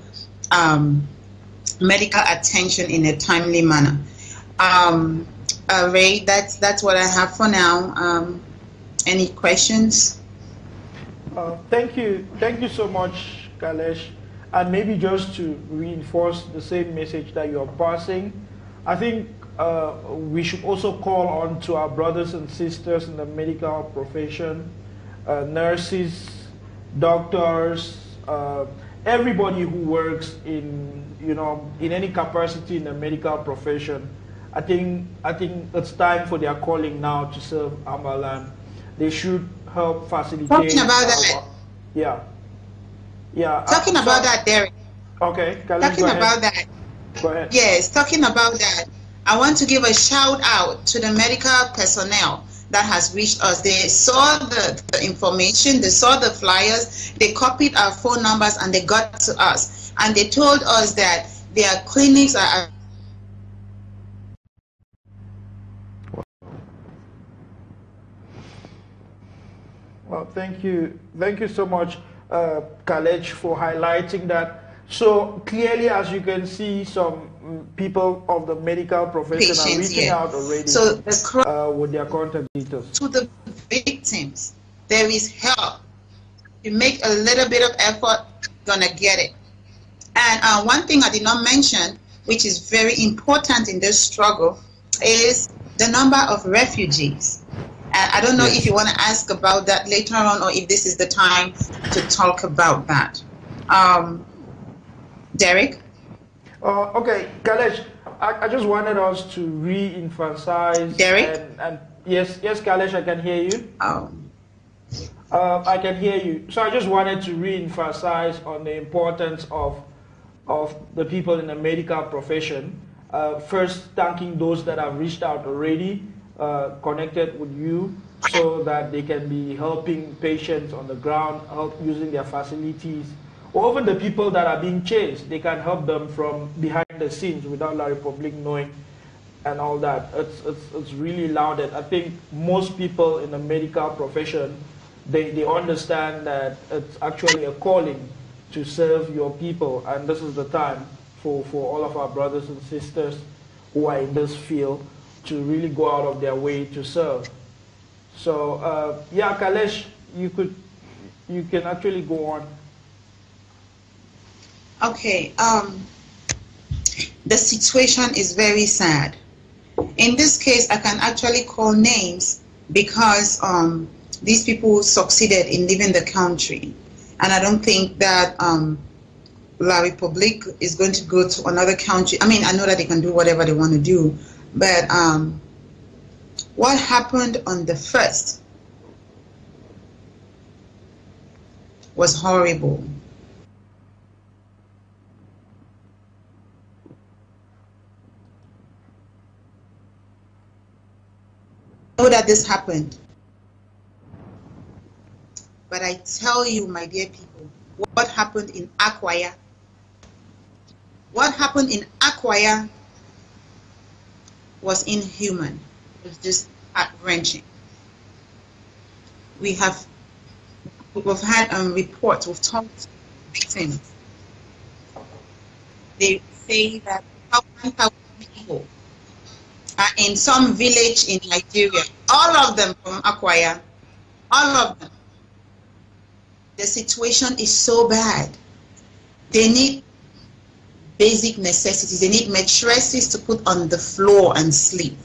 medical attention in a timely manner. Ray, that's what I have for now. Any questions? Thank you so much, Kalesh. And maybe just to reinforce the same message that you are passing, I think we should also call on to our brothers and sisters in the medical profession, nurses, doctors, everybody who works in any capacity in the medical profession. I think it's time for their calling now to serve Ambaland. They should help facilitate. Talking about that. Yeah. Talking about that, Derek. Okay. Talking about that. Go ahead. Yes, talking about that. I want to give a shout out to the medical personnel that has reached us. They saw the information, they saw the flyers, they copied our phone numbers, and they got to us. And they told us that their clinics are... Well, thank you so much. Khalej, for highlighting that. So clearly, as you can see, some people of the medical profession are reaching out already with their contact details. To the victims, there is help. You make a little bit of effort, you're gonna get it. And one thing I did not mention, which is very important in this struggle, is the number of refugees. And I don't know if you want to ask about that later on, or if this is the time to talk about that. Derek? Okay, Khalej, I just wanted us to re-emphasize. Derek? And yes, Khalej, I can hear you. I can hear you. So I just wanted to re-emphasize on the importance of the people in the medical profession. First, thanking those that have reached out already, connected with you, so that they can be helping patients on the ground, using their facilities, or even the people that are being chased. They can help them from behind the scenes without La Republic knowing, and all that. It's really lauded. I think most people in the medical profession, they understand that it's actually a calling to serve your people, and this is the time for all of our brothers and sisters who are in this field to really go out of their way to serve. So yeah, Khalej, you can actually go on. Okay, the situation is very sad. In this case, I can actually call names because these people succeeded in leaving the country. And I don't think that La Republic is going to go to another country. I mean, I know that they can do whatever they want to do, but what happened on the 1st was horrible. I know that this happened, but I tell you, my dear people, what happened in F.R.A. What happened in F.R.A. was inhuman. It was just heart-wrenching. We've had reports, we've talked to victims. They say that 1,000 people are in some village in Nigeria, all of them from F.R.A., all of them. The situation is so bad. They need basic necessities. They need mattresses to put on the floor and sleep.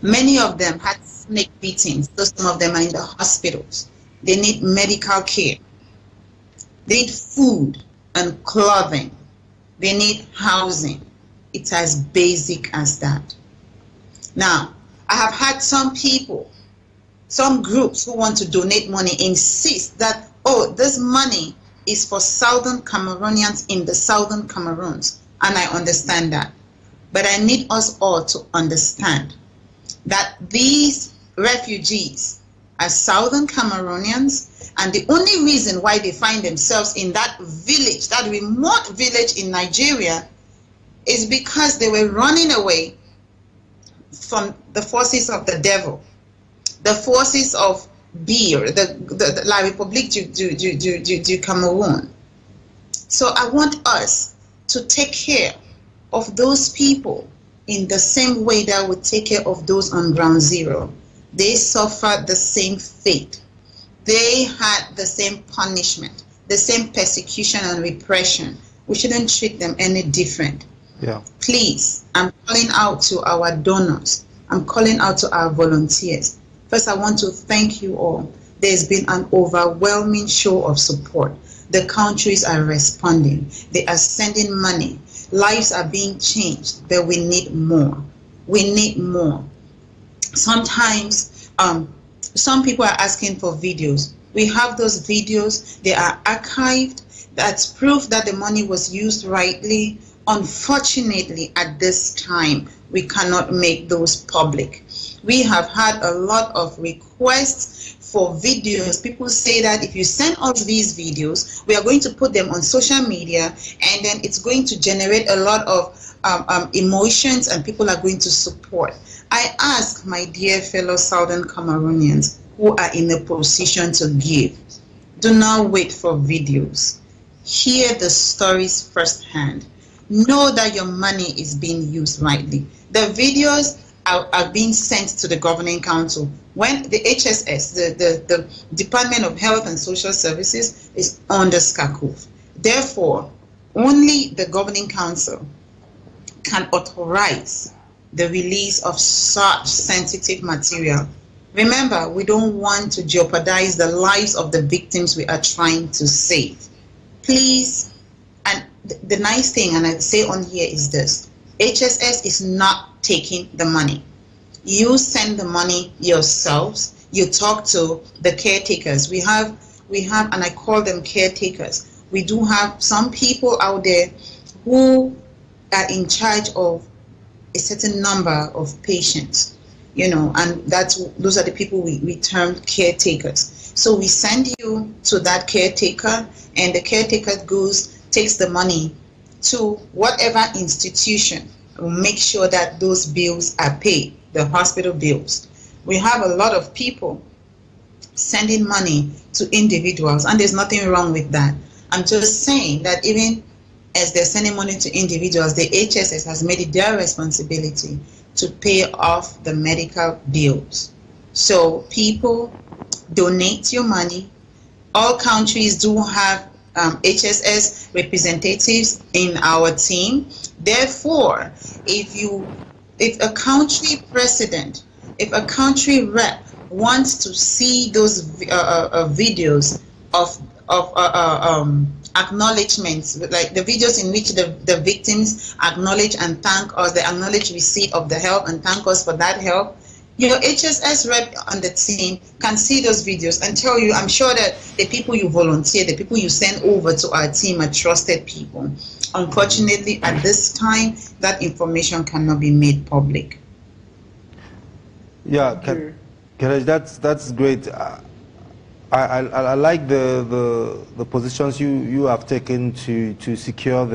Many of them had snake beatings, so some of them are in the hospitals. They need medical care. They need food and clothing. They need housing. It's as basic as that. Now, I have had some people, some groups who want to donate money insist that, oh, this money is for Southern Cameroonians in the Southern Cameroons. And I understand that. But I need us all to understand that these refugees are Southern Cameroonians, and the only reason why they find themselves in that village, that remote village in Nigeria, is because they were running away from the forces of the devil, the forces of Beer, the La République du Cameroon. So I want us to take care of those people in the same way that we take care of those on ground zero. They suffered the same fate. They had the same punishment, the same persecution and repression. We shouldn't treat them any different. Yeah. Please, I'm calling out to our donors. I'm calling out to our volunteers. First, I want to thank you all. There's been an overwhelming show of support. The countries are responding. They are sending money. Lives are being changed, but we need more. We need more. Sometimes, some people are asking for videos. We have those videos. They are archived. That's proof that the money was used rightly. Unfortunately, at this time, we cannot make those public. We have had a lot of requests for videos. People say that if you send us these videos, we are going to put them on social media, and then it's going to generate a lot of emotions, and people are going to support. I ask my dear fellow Southern Cameroonians who are in a position to give, Do not wait for videos. Hear the stories firsthand. Know that your money is being used rightly. The videos are being sent to the governing council. When the HSS, the Department of Health and Social Services, is under SCACOF. Therefore, only the governing council can authorize the release of such sensitive material. Remember, we don't want to jeopardize the lives of the victims we are trying to save. Please, and the nice thing, and I say on here, is this: HSS is not taking the money. You send the money yourselves. You talk to the caretakers. We have, and I call them caretakers. We do have some people out there who are in charge of a certain number of patients, you know, and those are the people we term caretakers. So we send you to that caretaker, and the caretaker takes the money to whatever institution, will make sure that those bills are paid, the hospital bills. We have a lot of people sending money to individuals, and there's nothing wrong with that. I'm just saying that even as they're sending money to individuals, the HSS has made it their responsibility to pay off the medical bills. So people, donate your money. All countries do have HSS representatives in our team. Therefore, if a country president, if a country rep wants to see those videos of acknowledgements, like the videos in which the victims acknowledge and thank us, they acknowledge receipt of the help and thank us for that help, your HSS rep on the team can see those videos and tell you, I'm sure that the people you volunteer, the people you send over to our team are trusted people. Unfortunately, at this time, that information cannot be made public. Yeah, that's great. I like the positions you have taken to secure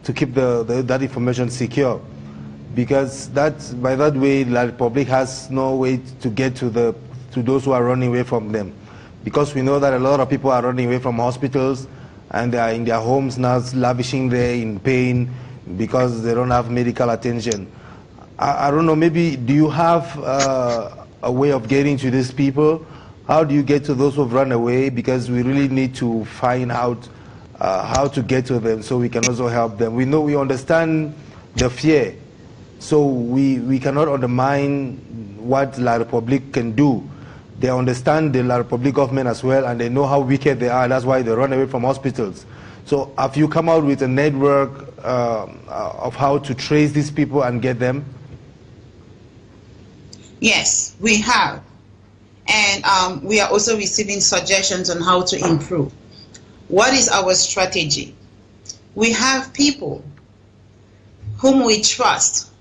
to keep that information secure, because by that way the Republic has no way to get to those who are running away from them, because we know that a lot of people are running away from hospitals and they are in their homes now, lavishing there in pain because they don't have medical attention. I don't know, maybe do you have a way of getting to these people? How do you get to those who have run away? Because we really need to find out how to get to them so we can also help them. We understand the fear, so we cannot undermine what La Republique can do. They understand the La Republique government as well, and they know how wicked they are. That's why they run away from hospitals. So have you come out with a network of how to trace these people and get them? Yes, we have. And we are also receiving suggestions on how to improve. What is our strategy? We have people whom we trust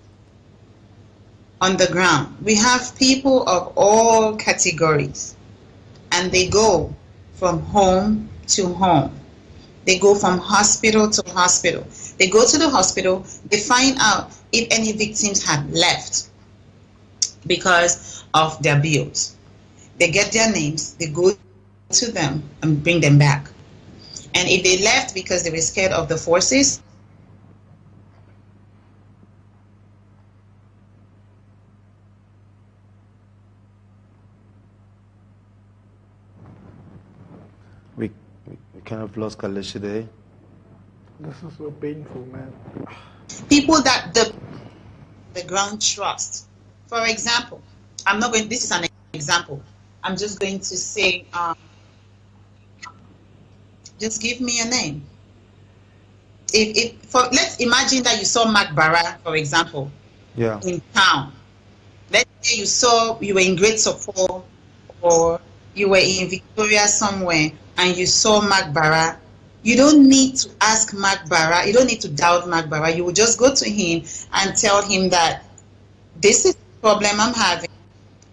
on the ground. We have people of all categories, and they go from home to home. They go from hospital to hospital. They go to the hospital, they find out if any victims have left because of their bills. They get their names, they go to them and bring them back. And if they left because they were scared of the forces, we kind of lost Kaleshi there. This is so painful, man. People that the ground trust. For example, this is an example. I'm just going to say, just give me a name. Let's imagine that you saw F.R.A, for example, in town. Let's say you were in Great Support, or you were in Victoria somewhere, and you saw F.R.A. You don't need to ask F.R.A. You don't need to doubt F.R.A. You will just go to him and tell him that this is the problem I'm having,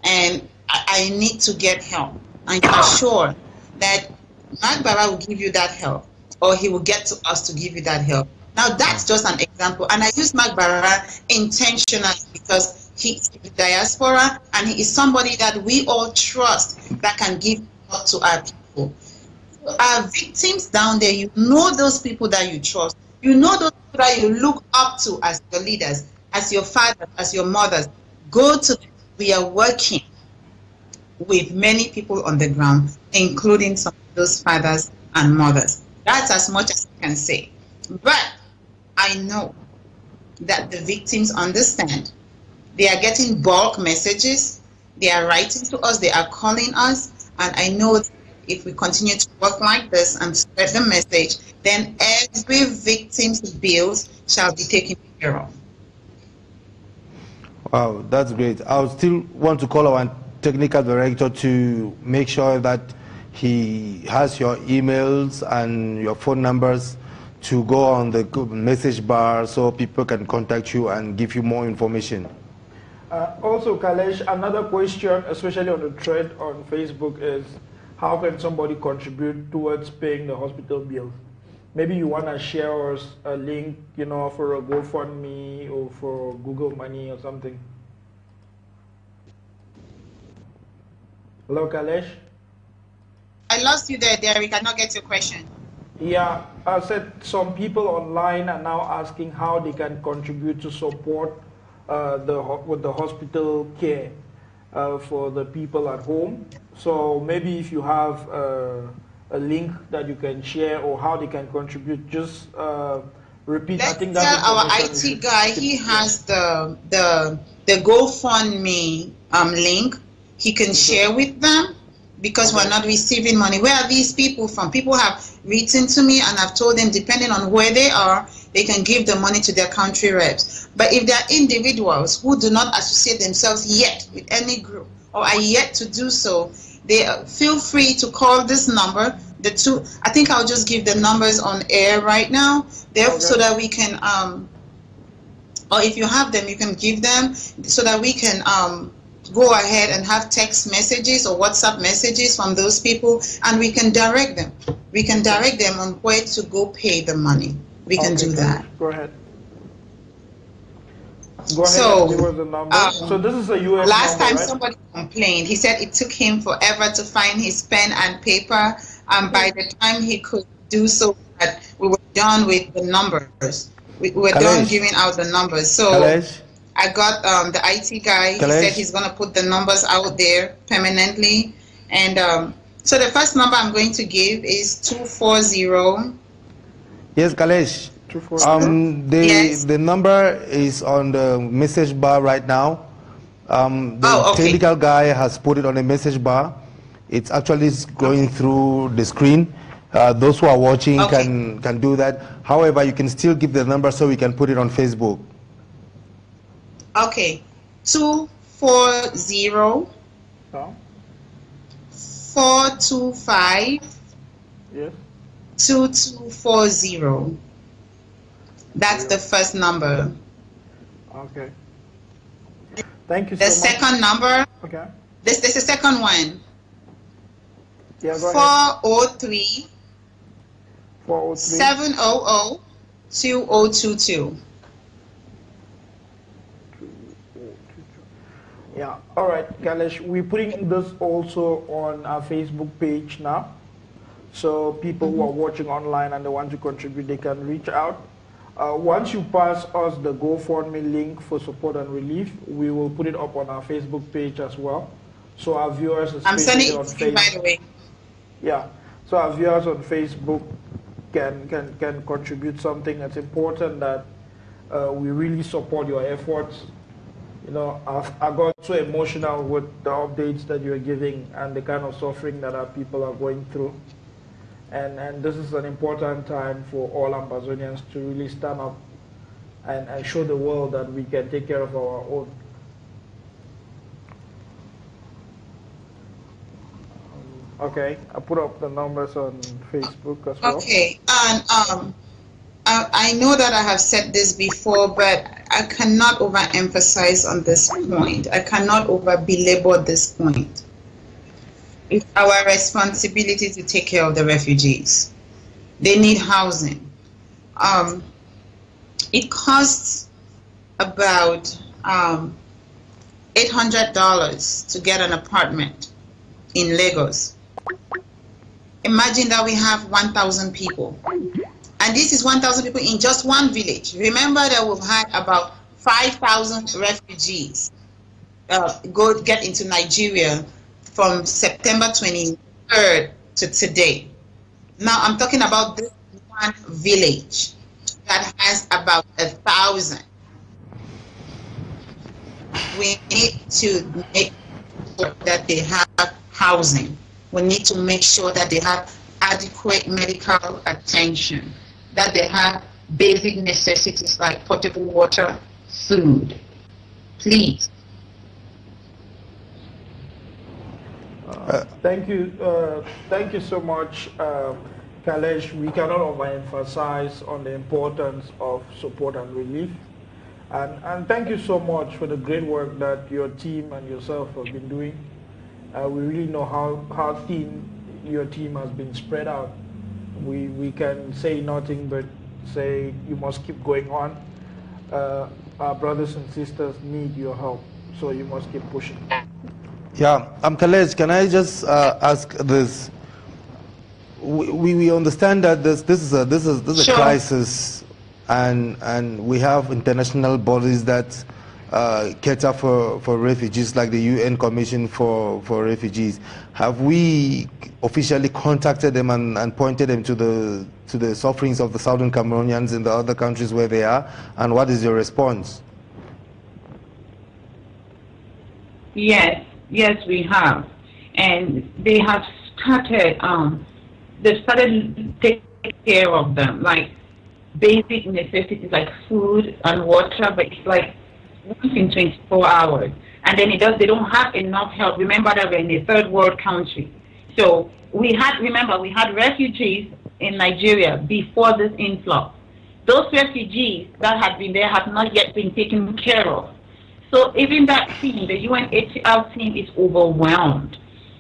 and I need to get help. And you are sure that F.R.A. will give you that help, or he will get to us to give you that help. Now that's just an example, and I use F.R.A. intentionally because he is diaspora and he is somebody that we all trust that can give help to our people. people. Victims down there, you know those people that you trust. You know those people that you look up to as your leaders, as your fathers, as your mothers. Go to them. We are working with many people on the ground, including some of those fathers and mothers. That's as much as I can say. But I know that the victims understand. They are getting bulk messages. They are writing to us. They are calling us. And I know that if we continue to work like this and spread the message, then every victim's bills shall be taken care of. Wow, that's great. I would still want to call our technical director to make sure that he has your emails and your phone numbers to go on the message bar so people can contact you and give you more information. Also, Kalesh, another question, especially on the thread on Facebook, is how can somebody contribute towards paying the hospital bills? Maybe you want to share us a link, you know, for a GoFundMe or for Google Money or something. Hello, Kalesh? I lost you there, Derek. I cannot get your question. Yeah, I said some people online are now asking how they can contribute to support with the hospital care for the people at home. So maybe if you have a link that you can share or how they can contribute, just repeat. Let's I think tell that's our IT guy he has the GoFundMe link. He can share with them because we're not receiving money. Where are these people from? People have written to me and I've told them depending on where they are, they can give the money to their country reps. But if there are individuals who do not associate themselves yet with any group or are yet to do so, they feel free to call this number. I think I'll just give the numbers on air right now, so that we can, or if you have them, you can give them so that we can go ahead and have text messages or WhatsApp messages from those people, and we can direct them. We can direct them on where to go pay the money. We can do that. Go ahead. Go ahead and give us the number. So this is a US last number, time right? somebody complained. He said it took him forever to find his pen and paper, and by the time he could do so, that we were done with the numbers. We were done giving out the numbers. So I got the IT guy. He said he's going to put the numbers out there permanently. And so the first number I'm going to give is 240. Yes, Kalesh. The number is on the message bar right now. The technical guy has put it on the message bar. It's actually going through the screen. Those who are watching can do that. However, you can still give the number so we can put it on Facebook. Okay, 240 425 2240. That's the first number. Okay. Thank you the so much. Second number. Okay. This is the second one. Yeah, go ahead. 403 700 2022. Yeah, all right, Kalesh. We're putting this also on our Facebook page now. So people who are watching online and they want to contribute, they can reach out. Once you pass us the GoFundMe link for support and relief, we will put it up on our Facebook page as well. So our viewers, I'm sending especially on it to you, by the way. Yeah, so our viewers on Facebook can contribute something. That's important that we really support your efforts. You know, I got so emotional with the updates that you're giving and the kind of suffering that our people are going through. And this is an important time for all Ambazonians to really stand up and show the world that we can take care of our own. Okay, I put up the numbers on Facebook as well. Okay, and I know that I have said this before, but I cannot overemphasize on this point. I cannot over-belabor this point. It's our responsibility to take care of the refugees. They need housing. It costs about $800 to get an apartment in Lagos. Imagine that we have 1,000 people. And this is 1,000 people in just one village. Remember that we've had about 5,000 refugees get into Nigeria from September 23rd to today. Now I'm talking about this one village that has about 1,000. We need to make sure that they have housing. We need to make sure that they have adequate medical attention, that they have basic necessities like potable water, food. Please. Thank you so much, Kalesh. We cannot overemphasize on the importance of support and relief. And thank you so much for the great work that your team and yourself have been doing. We really know how thin your team has been spread out. We can say nothing but say you must keep going on. Our brothers and sisters need your help, so you must keep pushing. Yeah, Khalej, can I just ask this? We understand that this is a Sure. crisis, and we have international bodies that cater for refugees, like the UN Commission for Refugees. Have we officially contacted them and pointed them to the sufferings of the Southern Cameroonians in the other countries where they are? And what is your response? Yes, we have, and they have started. They've started taking care of them, like basic necessities like food and water, but it's like once in 24 hours. And then they don't have enough help. Remember that we're in a third world country. So we had refugees in Nigeria before this influx. Those refugees that had been there have not yet been taken care of. So even that team, the UNHCR team, is overwhelmed.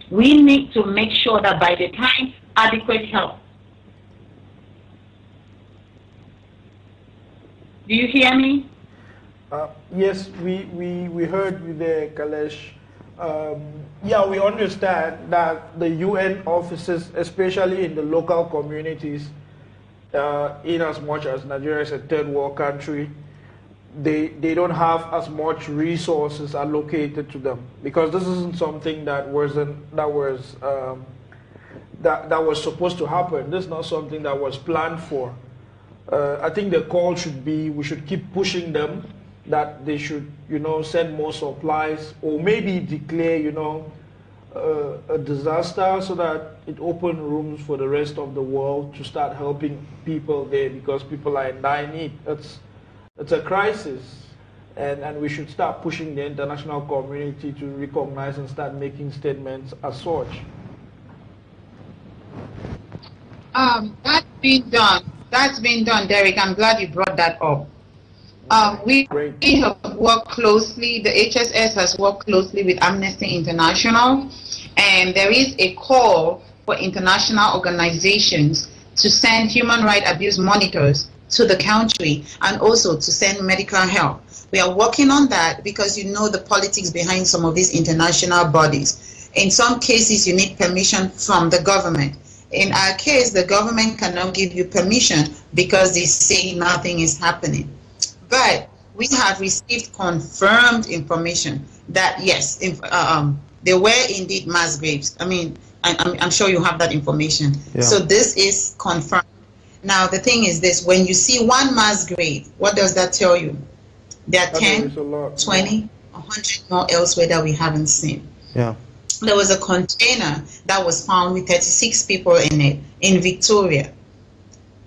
We need to make sure that by the time adequate help. Do you hear me? Yes, we heard you there, Kalesh. Yeah, we understand that the UN offices, especially in the local communities, in as much as Nigeria is a third world country, they don't have as much resources allocated to them, because this isn't something that was supposed to happen. This is not something that was planned for. I think the call should be, we should keep pushing them that they should, send more supplies, or maybe declare, a disaster, so that it opens rooms for the rest of the world to start helping people there, because people are in dire need. It's a crisis, and we should start pushing the international community to recognize and start making statements as such. That's been done, Derek. I'm glad you brought that up. We have worked closely, the HSS has worked closely with Amnesty International, and there is a call for international organizations to send human rights abuse monitors to the country, and also to send medical help. We are working on that because the politics behind some of these international bodies. In some cases, you need permission from the government. In our case, the government cannot give you permission because they say nothing is happening. But we have received confirmed information that yes, there were indeed mass graves. I mean, I'm sure you have that information. Yeah. So this is confirmed. Now the thing is this: when you see one mass grave, what does that tell you? There are 10, 20, 100 more elsewhere that we haven't seen. Yeah. There was a container that was found with 36 people in it in Victoria.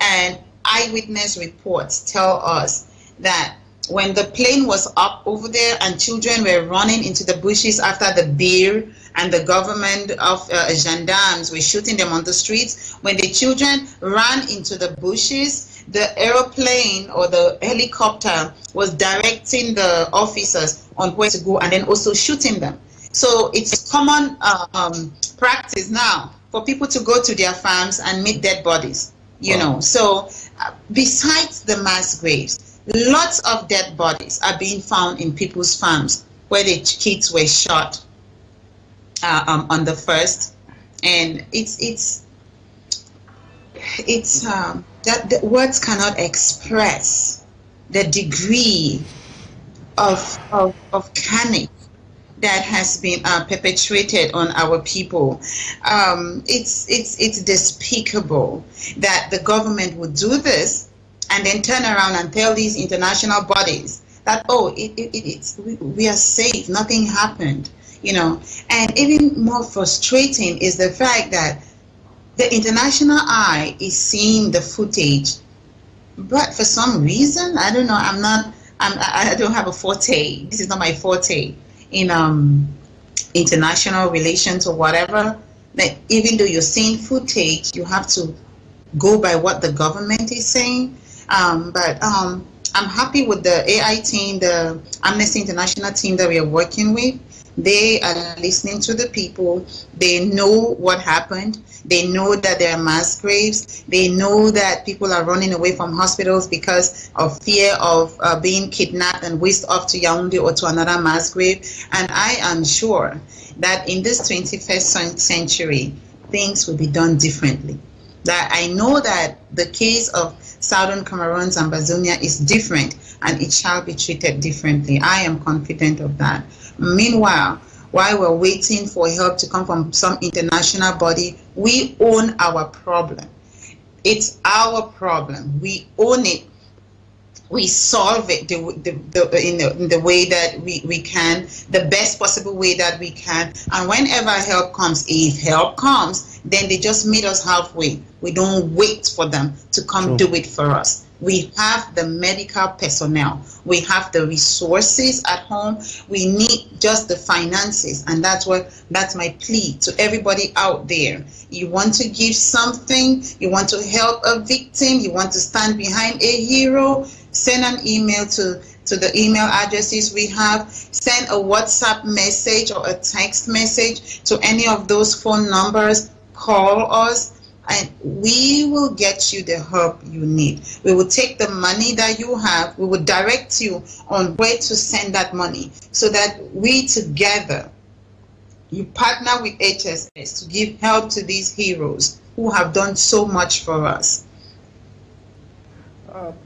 And eyewitness reports tell us that when the plane was up over there and children were running into the bushes after the beer, and the government of gendarmes were shooting them on the streets, when the children ran into the bushes, the aeroplane or the helicopter was directing the officers on where to go and then also shooting them. So it's common practice now for people to go to their farms and meet dead bodies, know. So besides the mass graves, lots of dead bodies are being found in people's farms where the kids were shot on the 1st. And it's it's that the words cannot express the degree of carnage that has been perpetrated on our people. It's despicable that the government would do this and then turn around and tell these international bodies that, oh, we are safe, nothing happened, you know. And even more frustrating is the fact that the international eye is seeing the footage, but for some reason, I don't know, I don't have a forte. This is not my forte in international relations or whatever. Like, even though you're seeing footage, you have to go by what the government is saying. But I'm happy with the AI team, the Amnesty International team that we are working with. They are listening to the people. They know what happened. They know that there are mass graves. They know that people are running away from hospitals because of fear of being kidnapped and whisked off to Yaoundé or to another mass grave. And I am sure that in this 21st century, things will be done differently. That I know that the case of Southern Cameroon's Ambazonia is different and it shall be treated differently. I am confident of that. Meanwhile, while we're waiting for help to come from some international body, we own our problem. It's our problem. We own it. We solve it in the way that we can, the best possible way that we can. And whenever help comes, if help comes, then they just meet us halfway. We don't wait for them to come do it for us. We have the medical personnel. We have the resources at home. We need just the finances. And that's my plea to everybody out there. You want to give something, you want to help a victim, you want to stand behind a hero, send an email to the email addresses we have, send a WhatsApp message or a text message to any of those phone numbers, call us, and we will get you the help you need. We will take the money that you have, we will direct you on where to send that money so that we together, you partner with HSS to give help to these heroes who have done so much for us.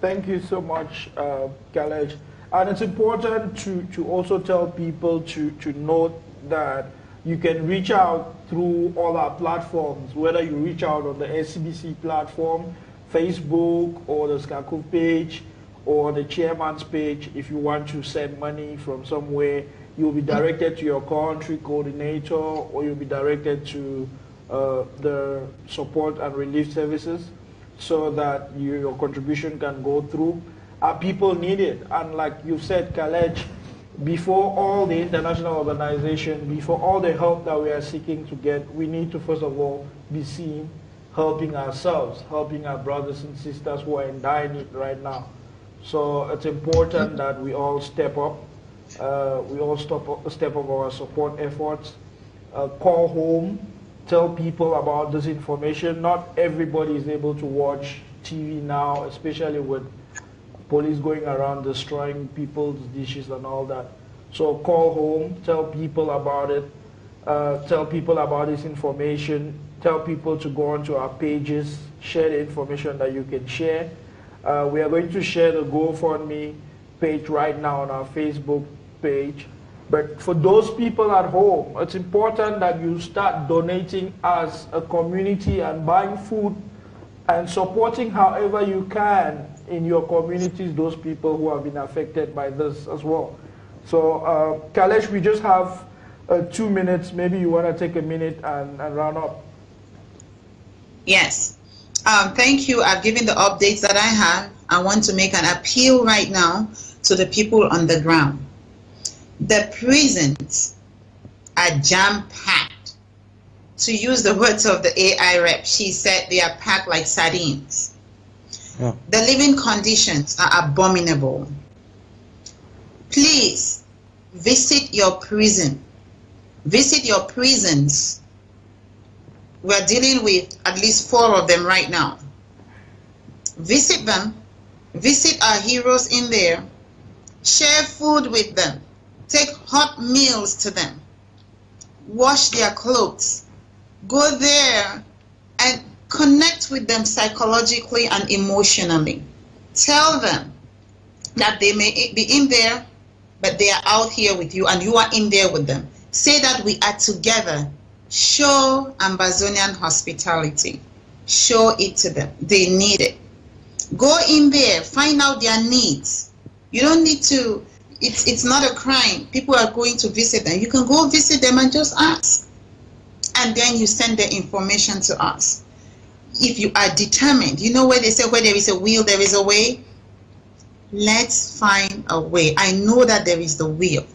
Thank you so much, Khaled. And it's important to also tell people to note that you can reach out through all our platforms, whether you reach out on the SCBC platform, Facebook, or the SCACU page, or the chairman's page. If you want to send money from somewhere, you'll be directed to your country coordinator, or you'll be directed to the support and relief services so that your contribution can go through. People need it. And like you said, Khaled, before all the international organization, before all the help that we are seeking to get, we need to first of all be seen helping ourselves, helping our brothers and sisters who are in dire need right now. So it's important that we all step up. We all step up our support efforts. Call home, tell people about this information. Not everybody is able to watch TV now, especially with police going around destroying people's dishes and all that. So call home, tell people about it, tell people about this information, tell people to go onto our pages, share the information that you can share. We are going to share the GoFundMe page right now on our Facebook page. But for those people at home, it's important that you start donating as a community and buying food and supporting however you can in your communities, those people who have been affected by this as well. So, Kalesh, we just have 2 minutes. Maybe you want to take a minute and round up. Yes. Thank you. I've given the updates that I have. I want to make an appeal right now to the people on the ground. The prisons are jam-packed. To use the words of the AI rep, she said they are packed like sardines. Yeah. The living conditions are abominable. Please visit your prison. Visit your prisons. We're dealing with at least 4 of them right now. Visit them. Visit our heroes in there. Share food with them. Take hot meals to them. Wash their clothes. Go there and Connect with them psychologically and emotionally. Tell them that they may be in there, but they are out here with you and you are in there with them. Say that we are together. Show Ambazonian hospitality. Show it to them. They need it. Go in there, find out their needs. You don't need to, it's not a crime. People are going to visit them. You can go visit them and just ask. And then you send the information to us. If you are determined, you know where they say where there is a will, there is a way? Let's find a way. I know that there is the will.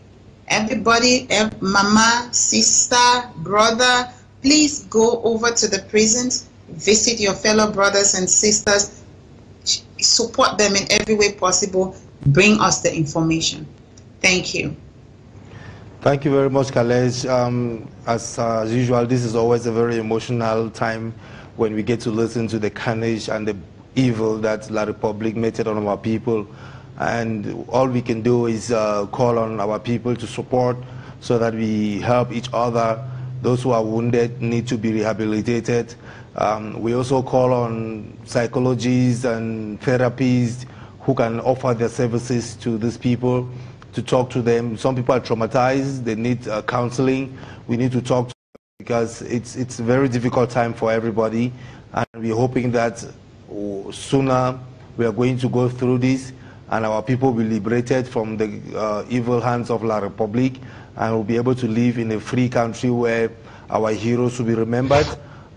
Everybody, mama, sister, brother, please go over to the prisons, visit your fellow brothers and sisters, support them in every way possible, bring us the information. Thank you. Thank you very much, Khalej. As usual, this is always a very emotional time when we get to listen to the carnage and the evil that La Republic meted on our people. And all we can do is call on our people to support so that we help each other. Those who are wounded need to be rehabilitated. We also call on psychologists and therapists who can offer their services to these people, to talk to them. Some people are traumatized, they need counseling. We need to talk to them because it's a very difficult time for everybody. And we're hoping that sooner we are going to go through this and our people will be liberated from the evil hands of La Republic and will be able to live in a free country where our heroes will be remembered,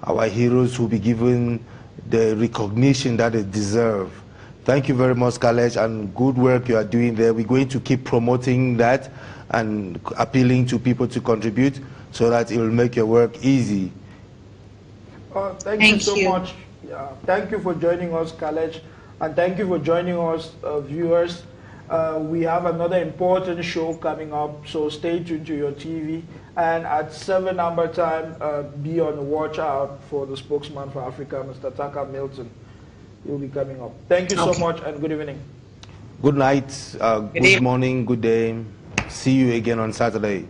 our heroes will be given the recognition that they deserve. Thank you very much, Khalej, and good work you are doing there. We're going to keep promoting that and appealing to people to contribute so that it will make your work easy. Thank you so much. Yeah, thank you for joining us, Khalej, and thank you for joining us, viewers. We have another important show coming up, so stay tuned to your TV. And at 7 Amber time, be on the watch out for the spokesman for Africa, Mr. Tucker Milton. He'll be coming up. Thank you so much and good evening. Good night, good morning, good day. See you again on Saturday.